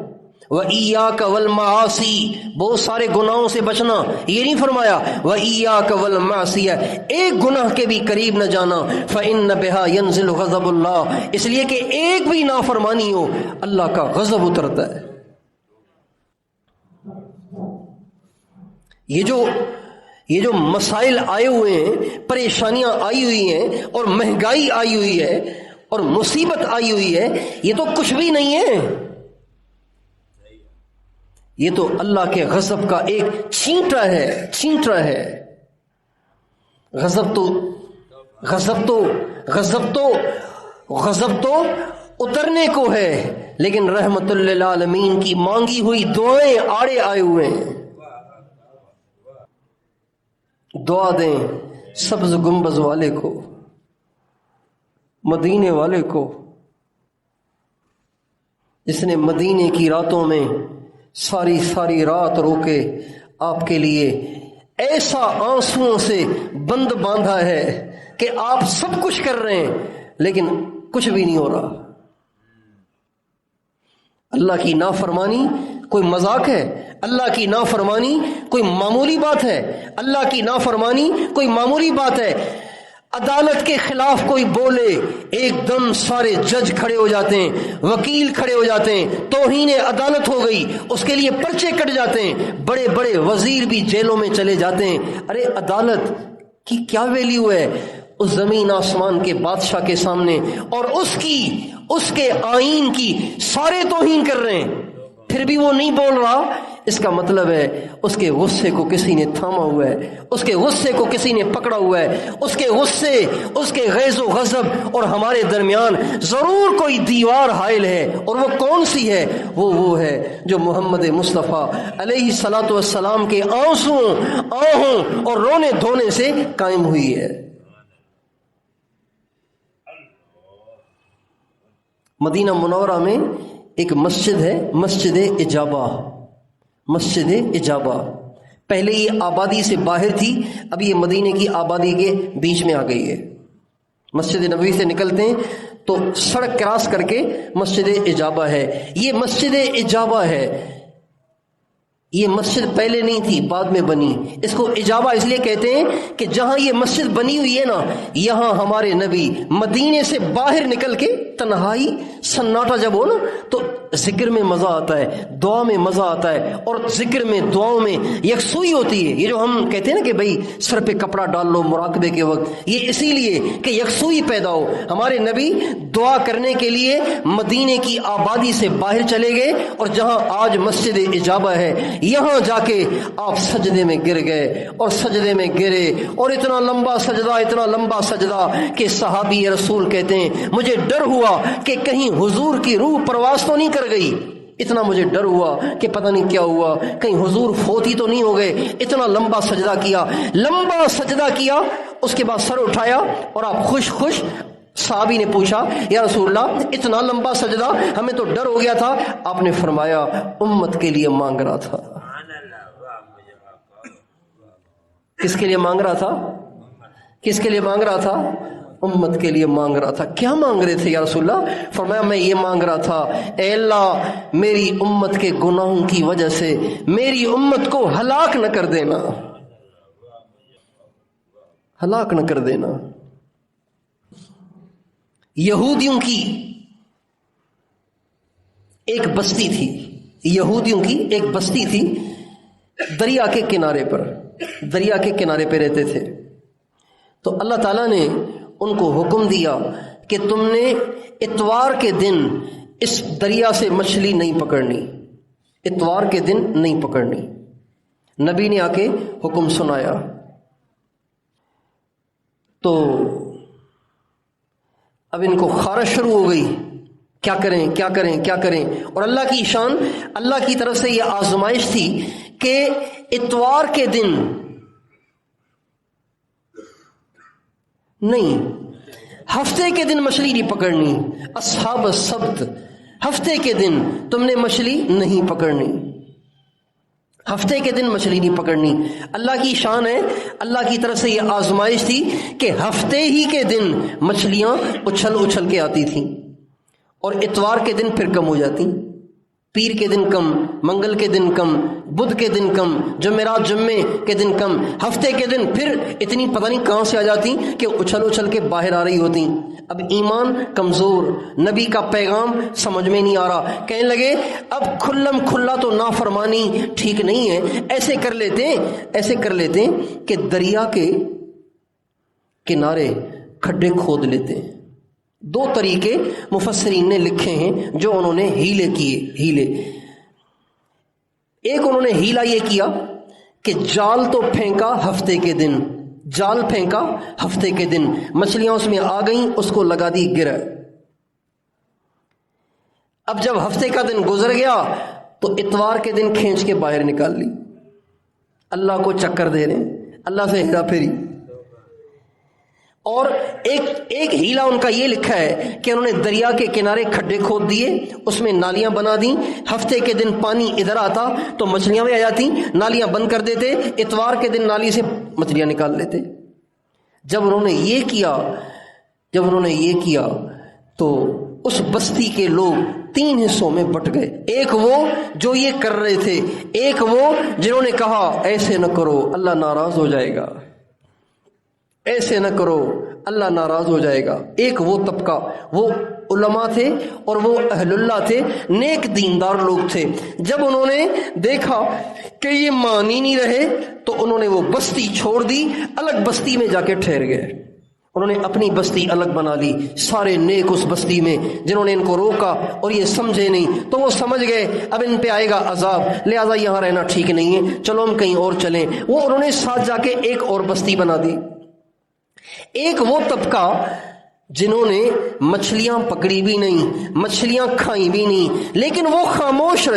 وَإِيَّاكَ وَالْمَعَاصِي، بہت سارے گناہوں سے بچنا، یہ نہیں فرمایا وَإِيَّاكَ وَالْمَعْصِيَةِ، ایک گناہ کے بھی قریب نہ جانا، فَإِنَّ بِهَا يَنزِلُ غَضَبُ اللَّهِ، اس لیے کہ ایک بھی نافرمانی ہو اللہ کا غضب اترتا ہے۔ یہ جو مسائل آئے ہوئے ہیں، پریشانیاں آئی ہوئی ہیں اور مہنگائی آئی ہوئی ہے اور مصیبت آئی ہوئی ہے، یہ تو کچھ بھی نہیں ہے، یہ تو اللہ کے غضب کا ایک چھینٹا ہے۔ غضب تو اترنے کو ہے، لیکن رحمت للعالمین کی مانگی ہوئی دعائیں آڑے آئے ہوئے ہیں۔ دعا دیں سبز گنبد والے کو، مدینے والے کو، جس نے مدینے کی راتوں میں ساری رات روکے آپ کے لیے ایسا آنسوؤں سے بند باندھا ہے کہ آپ سب کچھ کر رہے ہیں لیکن کچھ بھی نہیں ہو رہا۔ اللہ کی نافرمانی کوئی مذاق ہے؟ اللہ کی نافرمانی کوئی معمولی بات ہے؟ اللہ کی نافرمانی کوئی معمولی بات ہے؟ عدالت کے خلاف کوئی بولے ایک دم سارے جج کھڑے ہو جاتے ہیں، وکیل کھڑے ہو جاتے ہیں، توہین عدالت ہو گئی، اس کے لیے پرچے کٹ جاتے ہیں، بڑے بڑے وزیر بھی جیلوں میں چلے جاتے ہیں۔ ارے عدالت کی کیا ویلیو ہے اس زمین آسمان کے بادشاہ کے سامنے، اور اس کے آئین کی سارے توہین کر رہے ہیں، پھر بھی وہ نہیں بول رہا۔ اس کا مطلب ہے اس کے غصے کو کسی نے تھاما ہوا ہے، اس کے غصے کو کسی نے پکڑا ہوا ہے، اس کے غصے، اس کے غیظ و غضب اور ہمارے درمیان ضرور کوئی دیوار حائل ہے، اور وہ کون سی ہے؟ وہ ہے جو محمد مصطفیٰ علیہ الصلاۃ والسلام کے آنسوؤں، آہوں اور رونے دھونے سے قائم ہوئی ہے۔ مدینہ منورہ میں ایک مسجد ہے، مسجد اجابہ۔ پہلے یہ آبادی سے باہر تھی، اب یہ مدینے کی آبادی کے بیچ میں آ گئی ہے۔ مسجد نبوی سے نکلتے ہیں تو سڑک کراس کر کے مسجد اجابہ ہے۔ یہ مسجد اجابہ ہے، یہ مسجد پہلے نہیں تھی، بعد میں بنی۔ اس کو اجابہ اس لیے کہتے ہیں کہ جہاں یہ مسجد بنی ہوئی ہے نا، یہاں ہمارے نبی مدینے سے باہر نکل کے تنہائی سناٹا جب ہو نا تو ذکر میں مزہ آتا ہے، دعا میں مزہ آتا ہے، اور ذکر میں دعاؤں میں یکسوئی ہوتی ہے۔ یہ جو ہم کہتے ہیں نا کہ بھئی سر پہ کپڑا ڈال لو مراقبے کے وقت، یہ اسی لیے کہ یکسوئی پیدا ہو۔ ہمارے نبی دعا کرنے کے لیے مدینے کی آبادی سے باہر چلے گئے، اور جہاں آج مسجد اجابہ ہے یہاں جا کے آپ سجدے میں گر گئے، اور سجدے میں گرے، اور اتنا لمبا سجدہ، اتنا لمبا سجدہ کہ صحابی رسول کہتے ہیں مجھے ڈر ہوا کہ کہیں حضور کی روح پرواز تو نہیں کر گئی، اتنا مجھے ڈر ہوا کہ پتہ نہیں کیا ہوا، کہیں حضور فوتی تو نہیں ہو گئے۔ اتنا لمبا سجدہ کیا، لمبا سجدہ کیا، اس کے بعد سر اٹھایا اور آپ خوش خوش۔ صحابی نے پوچھا یا رسول اللہ اتنا لمبا سجدہ، ہمیں تو ڈر ہو گیا تھا۔ آپ نے فرمایا امت کے لیے مانگ رہا تھا۔ کس کے لیے مانگ رہا تھا؟ کس کے لیے مانگ رہا تھا؟ امت کے لیے مانگ رہا تھا۔ کیا مانگ رہے تھے یا رسول اللہ؟ فرمایا میں یہ مانگ رہا تھا، اے اللہ میری امت کے گناہوں کی وجہ سے میری امت کو ہلاک نہ کر دینا، ہلاک نہ کر دینا۔ یہودیوں کی ایک بستی تھی، یہودیوں کی ایک بستی تھی، دریا کے کنارے پر، دریا کے کنارے پہ رہتے تھے۔ تو اللہ تعالیٰ نے ان کو حکم دیا کہ تم نے اتوار کے دن اس دریا سے مچھلی نہیں پکڑنی، اتوار کے دن نہیں پکڑنی۔ نبی نے آ کے حکم سنایا تو اب ان کو خارش شروع ہو گئی، کیا کریں کیا کریں کیا کریں۔ اور اللہ کی شان، اللہ کی طرف سے یہ آزمائش تھی کہ اتوار کے دن نہیں، ہفتے کے دن مچھلی نہیں پکڑنی، اصحاب السبت، ہفتے کے دن تم نے مچھلی نہیں پکڑنی، ہفتے کے دن مچھلی نہیں پکڑنی۔ اللہ کی شان ہے، اللہ کی طرف سے یہ آزمائش تھی کہ ہفتے ہی کے دن مچھلیاں اچھل اچھل کے آتی تھیں، اور اتوار کے دن پھر کم ہو جاتی، پیر کے دن کم، منگل کے دن کم، بدھ کے دن کم، جمعرات جمعے کے دن کم، ہفتے کے دن پھر اتنی پتہ نہیں کہاں سے آ جاتی کہ اچھل اچھل کے باہر آ رہی ہوتی۔ اب ایمان کمزور، نبی کا پیغام سمجھ میں نہیں آ رہا، کہنے لگے اب کھلم کھلا تو نافرمانی ٹھیک نہیں ہے، ایسے کر لیتے کہ دریا کے کنارے کھڈے کھود لیتے ہیں۔ دو طریقے مفسرین نے لکھے ہیں جو انہوں نے ہیلے کیے، ہیلے۔ ایک انہوں نے ہیلا یہ کیا کہ جال تو پھینکا ہفتے کے دن، جال پھینکا ہفتے کے دن، مچھلیاں اس میں آ گئیں، اس کو لگا دی گرہ۔ اب جب ہفتے کا دن گزر گیا تو اتوار کے دن کھینچ کے باہر نکال لی۔ اللہ کو چکر دے رہے ہیں، اللہ سے ہیرا پھیری۔ اور ایک ہیلا ان کا یہ لکھا ہے کہ انہوں نے دریا کے کنارے کھڈے کھود دیے، اس میں نالیاں بنا دیں، ہفتے کے دن پانی ادھر آتا تو مچھلیاں بھی آ جاتی، نالیاں بند کر دیتے، اتوار کے دن نالی سے مچھلیاں نکال لیتے۔ جب انہوں نے یہ کیا تو اس بستی کے لوگ 3 حصوں میں بٹ گئے، ایک وہ جو یہ کر رہے تھے، ایک وہ جنہوں نے کہا ایسے نہ کرو اللہ ناراض ہو جائے گا، ایسے نہ کرو اللہ ناراض ہو جائے گا۔ ایک وہ طبقہ، وہ علماء تھے اور وہ اہل اللہ تھے، نیک دیندار لوگ تھے۔ جب انہوں نے دیکھا کہ یہ مان ہی نہیں رہے تو انہوں نے وہ بستی چھوڑ دی، الگ بستی میں جا کے ٹھہر گئے۔ انہوں نے اپنی بستی الگ بنا لی، سارے نیک اس بستی میں، جنہوں نے ان کو روکا اور یہ سمجھے نہیں تو وہ سمجھ گئے اب ان پہ آئے گا عذاب، لہذا یہاں رہنا ٹھیک نہیں ہے، چلو ہم کہیں اور چلیں۔ وہ انہوں نے ساتھ جا کے ایک اور بستی بنا دی۔ ایک وہ طبقہ جنہوں نے مچھلیاں پکڑی بھی نہیں، مچھلیاں کھائیں بھی نہیں، لیکن وہ خاموش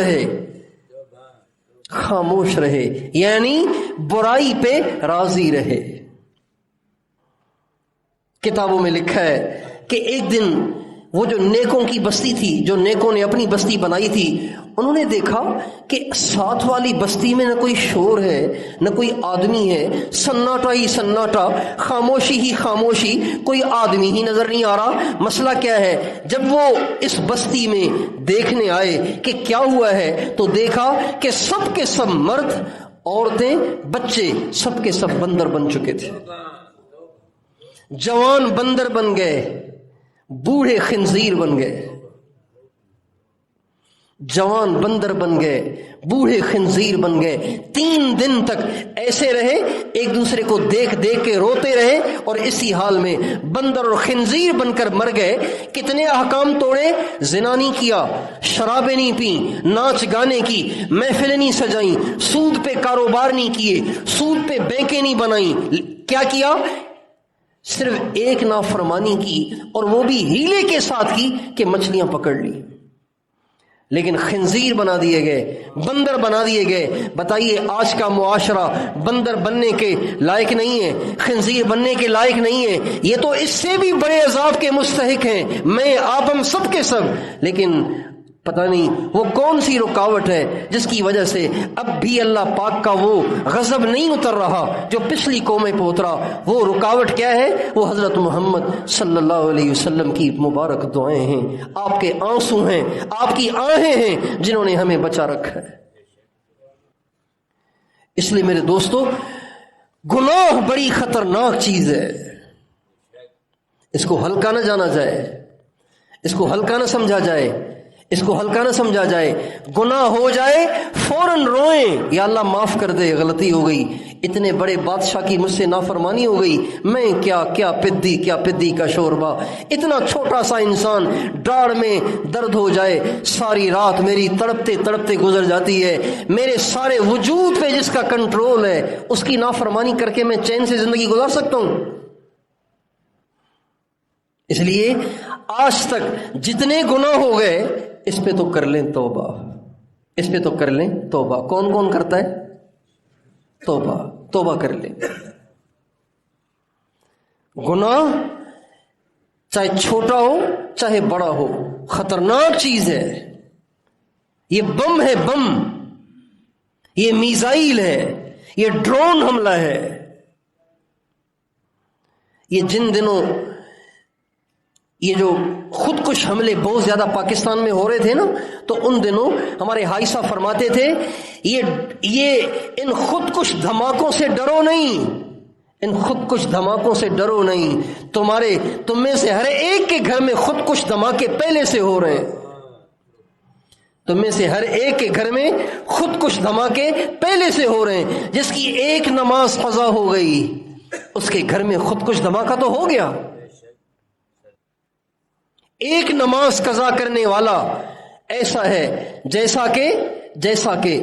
رہے، یعنی برائی پہ راضی رہے۔ کتابوں میں لکھا ہے کہ ایک دن وہ جو نیکوں کی بستی تھی، جو نیکوں نے اپنی بستی بنائی تھی، انہوں نے دیکھا کہ ساتھ والی بستی میں نہ کوئی شور ہے، نہ کوئی آدمی ہے، سناٹا ہی سناٹا، خاموشی ہی خاموشی، کوئی آدمی ہی نظر نہیں آ رہا، مسئلہ کیا ہے؟ جب وہ اس بستی میں دیکھنے آئے کہ کیا ہوا ہے تو دیکھا کہ سب کے سب مرد، عورتیں، بچے سب کے سب بندر بن چکے تھے، جوان بندر بن گئے، بوڑھے خنزیر بن گئے۔ جوان بندر بن گئے، بوڑھے خنزیر بن گئے، 3 دن تک ایسے رہے، ایک دوسرے کو دیکھ دیکھ کے روتے رہے اور اسی حال میں بندر اور خنزیر بن کر مر گئے۔ کتنے احکام توڑے، زنا نہیں کیا، شرابیں نہیں پیں، ناچ گانے کی محفلیں نہیں سجائیں، سود پہ کاروبار نہیں کیے، سود پہ بینکیں نہیں بنائیں، کیا کیا؟ صرف ایک نافرمانی کی، اور وہ بھی ہیلے کے ساتھ کی کہ مچھلیاں پکڑ لی، لیکن خنزیر بنا دیے گئے، بندر بنا دیے گئے۔ بتائیے آج کا معاشرہ بندر بننے کے لائق نہیں ہے، خنزیر بننے کے لائق نہیں ہے، یہ تو اس سے بھی بڑے عذاب کے مستحق ہیں، میں آپ ہم سب کے سب۔ لیکن پتہ نہیں وہ کون سی رکاوٹ ہے جس کی وجہ سے اب بھی اللہ پاک کا وہ غضب نہیں اتر رہا جو پچھلی قومیں پہ اترا۔ وہ رکاوٹ کیا ہے؟ وہ حضرت محمد صلی اللہ علیہ وسلم کی مبارک دعائیں ہیں، آپ کے آنسو ہیں، آپ کی آہیں ہیں جنہوں نے ہمیں بچا رکھا ہے۔ اس لیے میرے دوستو، گناہ بڑی خطرناک چیز ہے، اس کو ہلکا نہ جانا جائے، اس کو ہلکا نہ سمجھا جائے، اس کو ہلکا نہ سمجھا جائے۔ گناہ ہو جائے فوراً روئیں، یا اللہ معاف کر دے، غلطی ہو گئی، اتنے بڑے بادشاہ کی مجھ سے نافرمانی ہو گئی، میں کیا پدی کا شوربہ، اتنا چھوٹا سا انسان، ڈاڑھ میں درد ہو جائے، ساری رات میری تڑپتے تڑپتے گزر جاتی ہے، میرے سارے وجود پہ جس کا کنٹرول ہے اس کی نافرمانی کر کے میں چین سے زندگی گزار سکتا ہوں؟ اس لیے آج تک جتنے گناہ ہو گئے اس پہ تو کر لیں توبہ، اس پہ تو کر لیں توبہ۔ کون کون کرتا ہے توبہ کر لیں۔ گناہ چاہے چھوٹا ہو چاہے بڑا ہو، خطرناک چیز ہے، یہ بم ہے، بم، یہ میزائل ہے، یہ ڈرون حملہ ہے۔ یہ جن دنوں یہ جو خود کش حملے بہت زیادہ پاکستان میں ہو رہے تھے نا، تو ان دنوں ہمارے بھائی صاحب فرماتے تھے یہ ان خود کش دھماکوں سے ڈرو نہیں، ان خود کش دھماکوں سے ڈرو نہیں، تم میں سے ہر ایک کے گھر میں خود کش دھماکے پہلے سے ہو رہے ہیں، تم میں سے ہر ایک کے گھر میں خود کش دھماکے پہلے سے ہو رہے ہیں۔ جس کی ایک نماز قضا ہو گئی اس کے گھر میں خود کش دھماکہ تو ہو گیا۔ ایک نماز قضا کرنے والا ایسا ہے جیسا کہ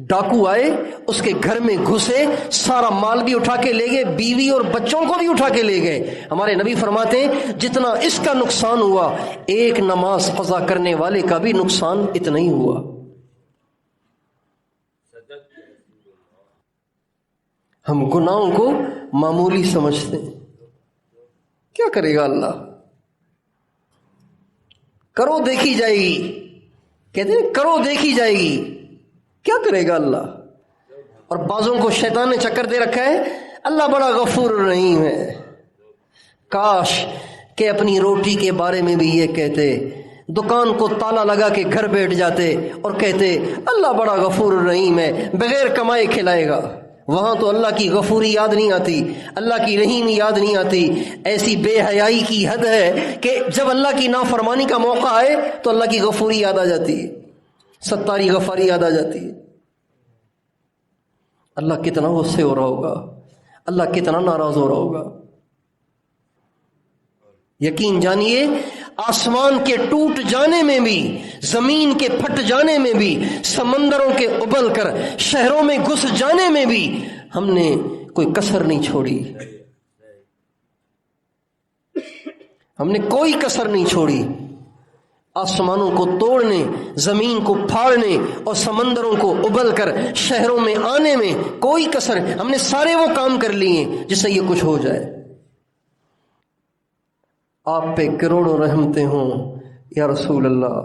ڈاکو آئے، اس کے گھر میں گھسے، سارا مال بھی اٹھا کے لے گئے، بیوی اور بچوں کو بھی اٹھا کے لے گئے۔ ہمارے نبی فرماتے ہیں جتنا اس کا نقصان ہوا، ایک نماز قضا کرنے والے کا بھی نقصان اتنا ہی ہوا۔ ہم گناہوں کو معمولی سمجھتے ہیں، کیا کرے گا اللہ، کرو دیکھی جائے گی، کہتے ہیں کرو دیکھی جائے گی، کیا کرے گا اللہ۔ اور بعضوں کو شیطان نے چکر دے رکھا ہے اللہ بڑا غفور الرحیم ہے، کاش کہ اپنی روٹی کے بارے میں بھی یہ کہتے، دکان کو تالا لگا کے گھر بیٹھ جاتے اور کہتے اللہ بڑا غفور الرحیم ہے، بغیر کمائے کھلائے گا۔ وہاں تو اللہ کی غفوری یاد نہیں آتی، اللہ کی رحیمی یاد نہیں آتی۔ ایسی بے حیائی کی حد ہے کہ جب اللہ کی نافرمانی کا موقع آئے تو اللہ کی غفوری یاد آ جاتی ہے، ستاری غفاری یاد آ جاتی ہے۔ اللہ کتنا غصے ہو رہا ہوگا، اللہ کتنا ناراض ہو رہا ہوگا۔ یقین جانیے آسمان کے ٹوٹ جانے میں بھی، زمین کے پھٹ جانے میں بھی، سمندروں کے ابل کر شہروں میں گھس جانے میں بھی ہم نے کوئی کسر نہیں چھوڑی، ہم نے کوئی کسر نہیں چھوڑی۔ آسمانوں کو توڑنے، زمین کو پھاڑنے اور سمندروں کو ابل کر شہروں میں آنے میں کوئی کسر، ہم نے سارے وہ کام کر لیے جس سے یہ کچھ ہو جائے۔ آپ پہ کروڑوں رحمتیں ہوں یا رسول اللہ،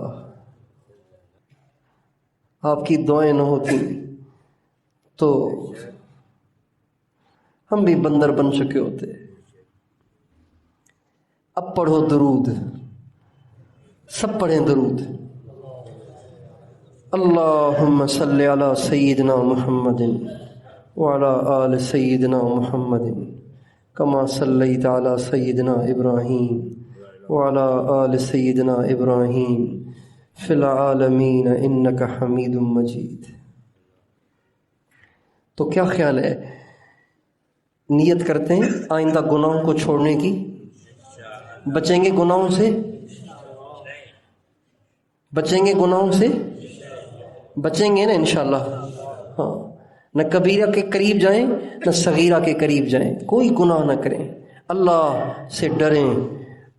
آپ کی دعائیں نہ ہوتی تو ہم بھی بندر بن چکے ہوتے۔ اب پڑھو درود، سب پڑھیں درود۔ اللہم صلی علی سیدنا محمد وعلی آل سیدنا محمد کما صلیت علی سیدنا ابراہیم وعلی آل سیدنا ابراہیم فی العالمین انک حمید مجید۔ تو کیا خیال ہے، نیت کرتے ہیں آئندہ گناہوں کو چھوڑنے کی؟ بچیں گے گناہوں سے؟ بچیں گے گناہوں سے؟ بچیں گے نا انشاءاللہ؟ ہاں، نہ کبیرہ کے قریب جائیں نہ صغیرہ کے قریب جائیں، کوئی گناہ نہ کریں، اللہ سے ڈریں،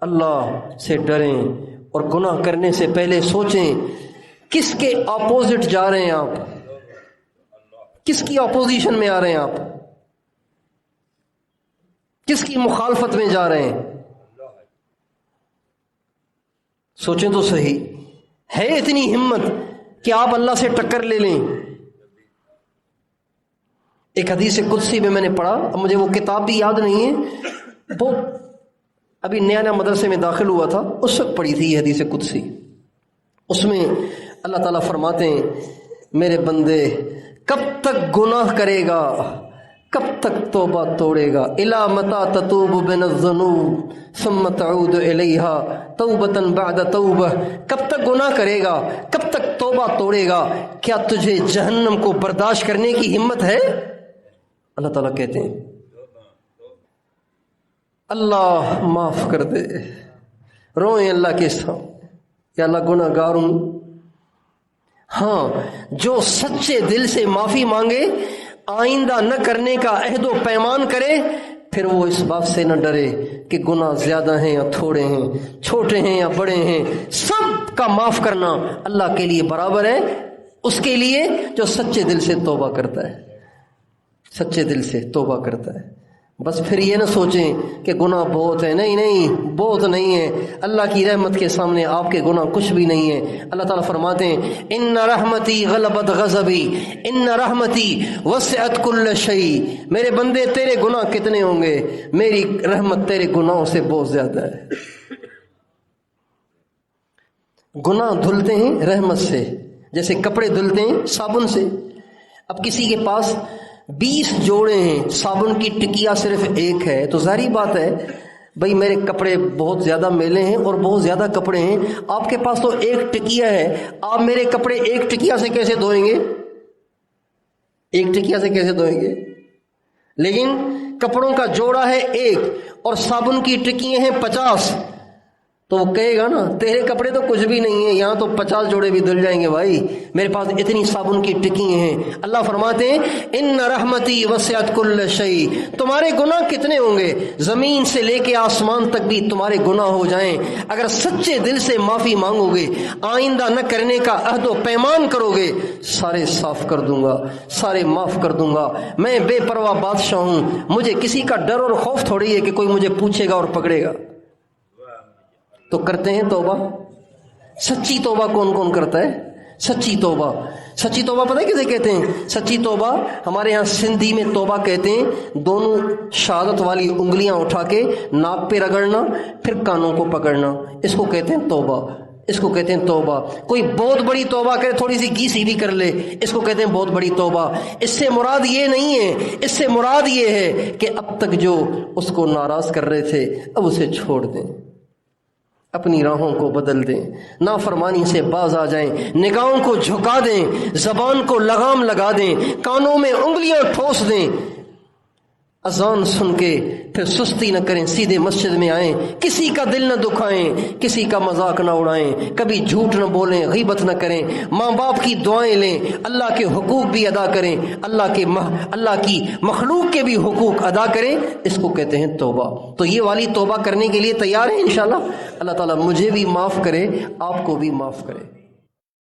اللہ سے ڈریں، اور گناہ کرنے سے پہلے سوچیں کس کے اپوزٹ جا رہے ہیں آپ، کس کی اپوزیشن میں آ رہے ہیں آپ، کس کی مخالفت میں جا رہے ہیں، سوچیں تو صحیح۔ ہے اتنی ہمت کہ آپ اللہ سے ٹکر لے لیں؟ ایک حدیث قدسی میں نے پڑھا، اب مجھے وہ کتاب بھی یاد نہیں ہے، وہ ابھی نیا نیا مدرسے میں داخل ہوا تھا، اس وقت پڑھی تھی یہ حدیث قدسی۔ اس میں اللہ تعالیٰ فرماتے ہیں میرے بندے کب تک گناہ کرے گا، کب تک توبہ توڑے گا، الا متا تتوب من الذنوب ثم تعود الیہا توبۃ بعد توبہ، کب تک گناہ کرے گا، کب تک توبہ توڑے گا، کیا تجھے جہنم کو برداشت کرنے کی ہمت ہے؟ اللہ تعالیٰ کہتے ہیں اللہ معاف کر دے، روئیں اللہ کے سامنے، یا اللہ گناہ گار ہوں۔ ہاں، جو سچے دل سے معافی مانگے، آئندہ نہ کرنے کا عہد و پیمان کرے، پھر وہ اس بات سے نہ ڈرے کہ گناہ زیادہ ہیں یا تھوڑے ہیں، چھوٹے ہیں یا بڑے ہیں، سب کا معاف کرنا اللہ کے لیے برابر ہے، اس کے لیے جو سچے دل سے توبہ کرتا ہے، سچے دل سے توبہ کرتا ہے۔ بس پھر یہ نہ سوچیں کہ گناہ بہت ہے، نہیں نہیں، بہت نہیں ہے، اللہ کی رحمت کے سامنے آپ کے گناہ کچھ بھی نہیں ہے۔ اللہ تعالیٰ فرماتے ہیں ان رحمتی غلبت غضبی ان رحمتی وسعت کل شیء، میرے بندے تیرے گناہ کتنے ہوں گے، میری رحمت تیرے گناہوں سے بہت زیادہ ہے۔ گناہ دھلتے ہیں رحمت سے، جیسے کپڑے دھلتے ہیں صابن سے۔ اب کسی کے پاس 20 جوڑے ہیں، صابن کی ٹکیا صرف ایک ہے، تو ظاہری بات ہے بھئی میرے کپڑے بہت زیادہ میلے ہیں اور بہت زیادہ کپڑے ہیں، آپ کے پاس تو ایک ٹکیا ہے، آپ میرے کپڑے ایک ٹکیا سے کیسے دھوئیں گے؟ ایک ٹکیا سے کیسے دھوئیں گے؟ لیکن کپڑوں کا جوڑا ہے ایک اور صابن کی ٹکیاں ہیں 50، تو وہ کہے گا نا تیرے کپڑے تو کچھ بھی نہیں ہیں، یہاں تو 50 جوڑے بھی دھل جائیں گے بھائی، میرے پاس اتنی صابن کی ٹکیاں ہیں۔ اللہ فرماتے ہیں ان رحمتی وسعت کل شیء، تمہارے گناہ کتنے ہوں گے، زمین سے لے کے آسمان تک بھی تمہارے گناہ ہو جائیں، اگر سچے دل سے معافی مانگو گے، آئندہ نہ کرنے کا عہد و پیمان کرو گے، سارے صاف کر دوں گا، سارے معاف کر دوں گا۔ میں بے پرواہ بادشاہ ہوں، مجھے کسی کا ڈر اور خوف تھوڑی ہے کہ کوئی مجھے پوچھے گا اور پکڑے گا۔ تو کرتے ہیں توبہ؟ سچی توبہ کون کون کرتا ہے؟ سچی توبہ، سچی توبہ پتہ ہے کسے کہتے ہیں؟ سچی توبہ ہمارے ہاں سندھی میں توبہ کہتے ہیں دونوں شہادت والی انگلیاں اٹھا کے ناک پہ رگڑنا، پھر کانوں کو پکڑنا، اس کو کہتے ہیں توبہ، اس کو کہتے ہیں توبہ۔ کوئی بہت بڑی توبہ کرے، تھوڑی سی گھی سیدھی کر لے، اس کو کہتے ہیں بہت بڑی توبہ۔ اس سے مراد یہ نہیں ہے، اس سے مراد یہ ہے کہ اب تک جو اس کو ناراض کر رہے تھے اب اسے چھوڑ دیں، اپنی راہوں کو بدل دیں، نافرمانی سے باز آ جائیں، نگاہوں کو جھکا دیں، زبان کو لگام لگا دیں، کانوں میں انگلیاں ٹھوس دیں، اذان سن کے پھر سستی نہ کریں، سیدھے مسجد میں آئیں، کسی کا دل نہ دکھائیں، کسی کا مذاق نہ اڑائیں، کبھی جھوٹ نہ بولیں، غیبت نہ کریں، ماں باپ کی دعائیں لیں، اللہ کے حقوق بھی ادا کریں، اللہ کی مخلوق کے بھی حقوق ادا کریں، اس کو کہتے ہیں توبہ۔ تو یہ والی توبہ کرنے کے لیے تیار ہیں انشاءاللہ؟ اللہ تعالیٰ مجھے بھی معاف کرے، آپ کو بھی معاف کرے۔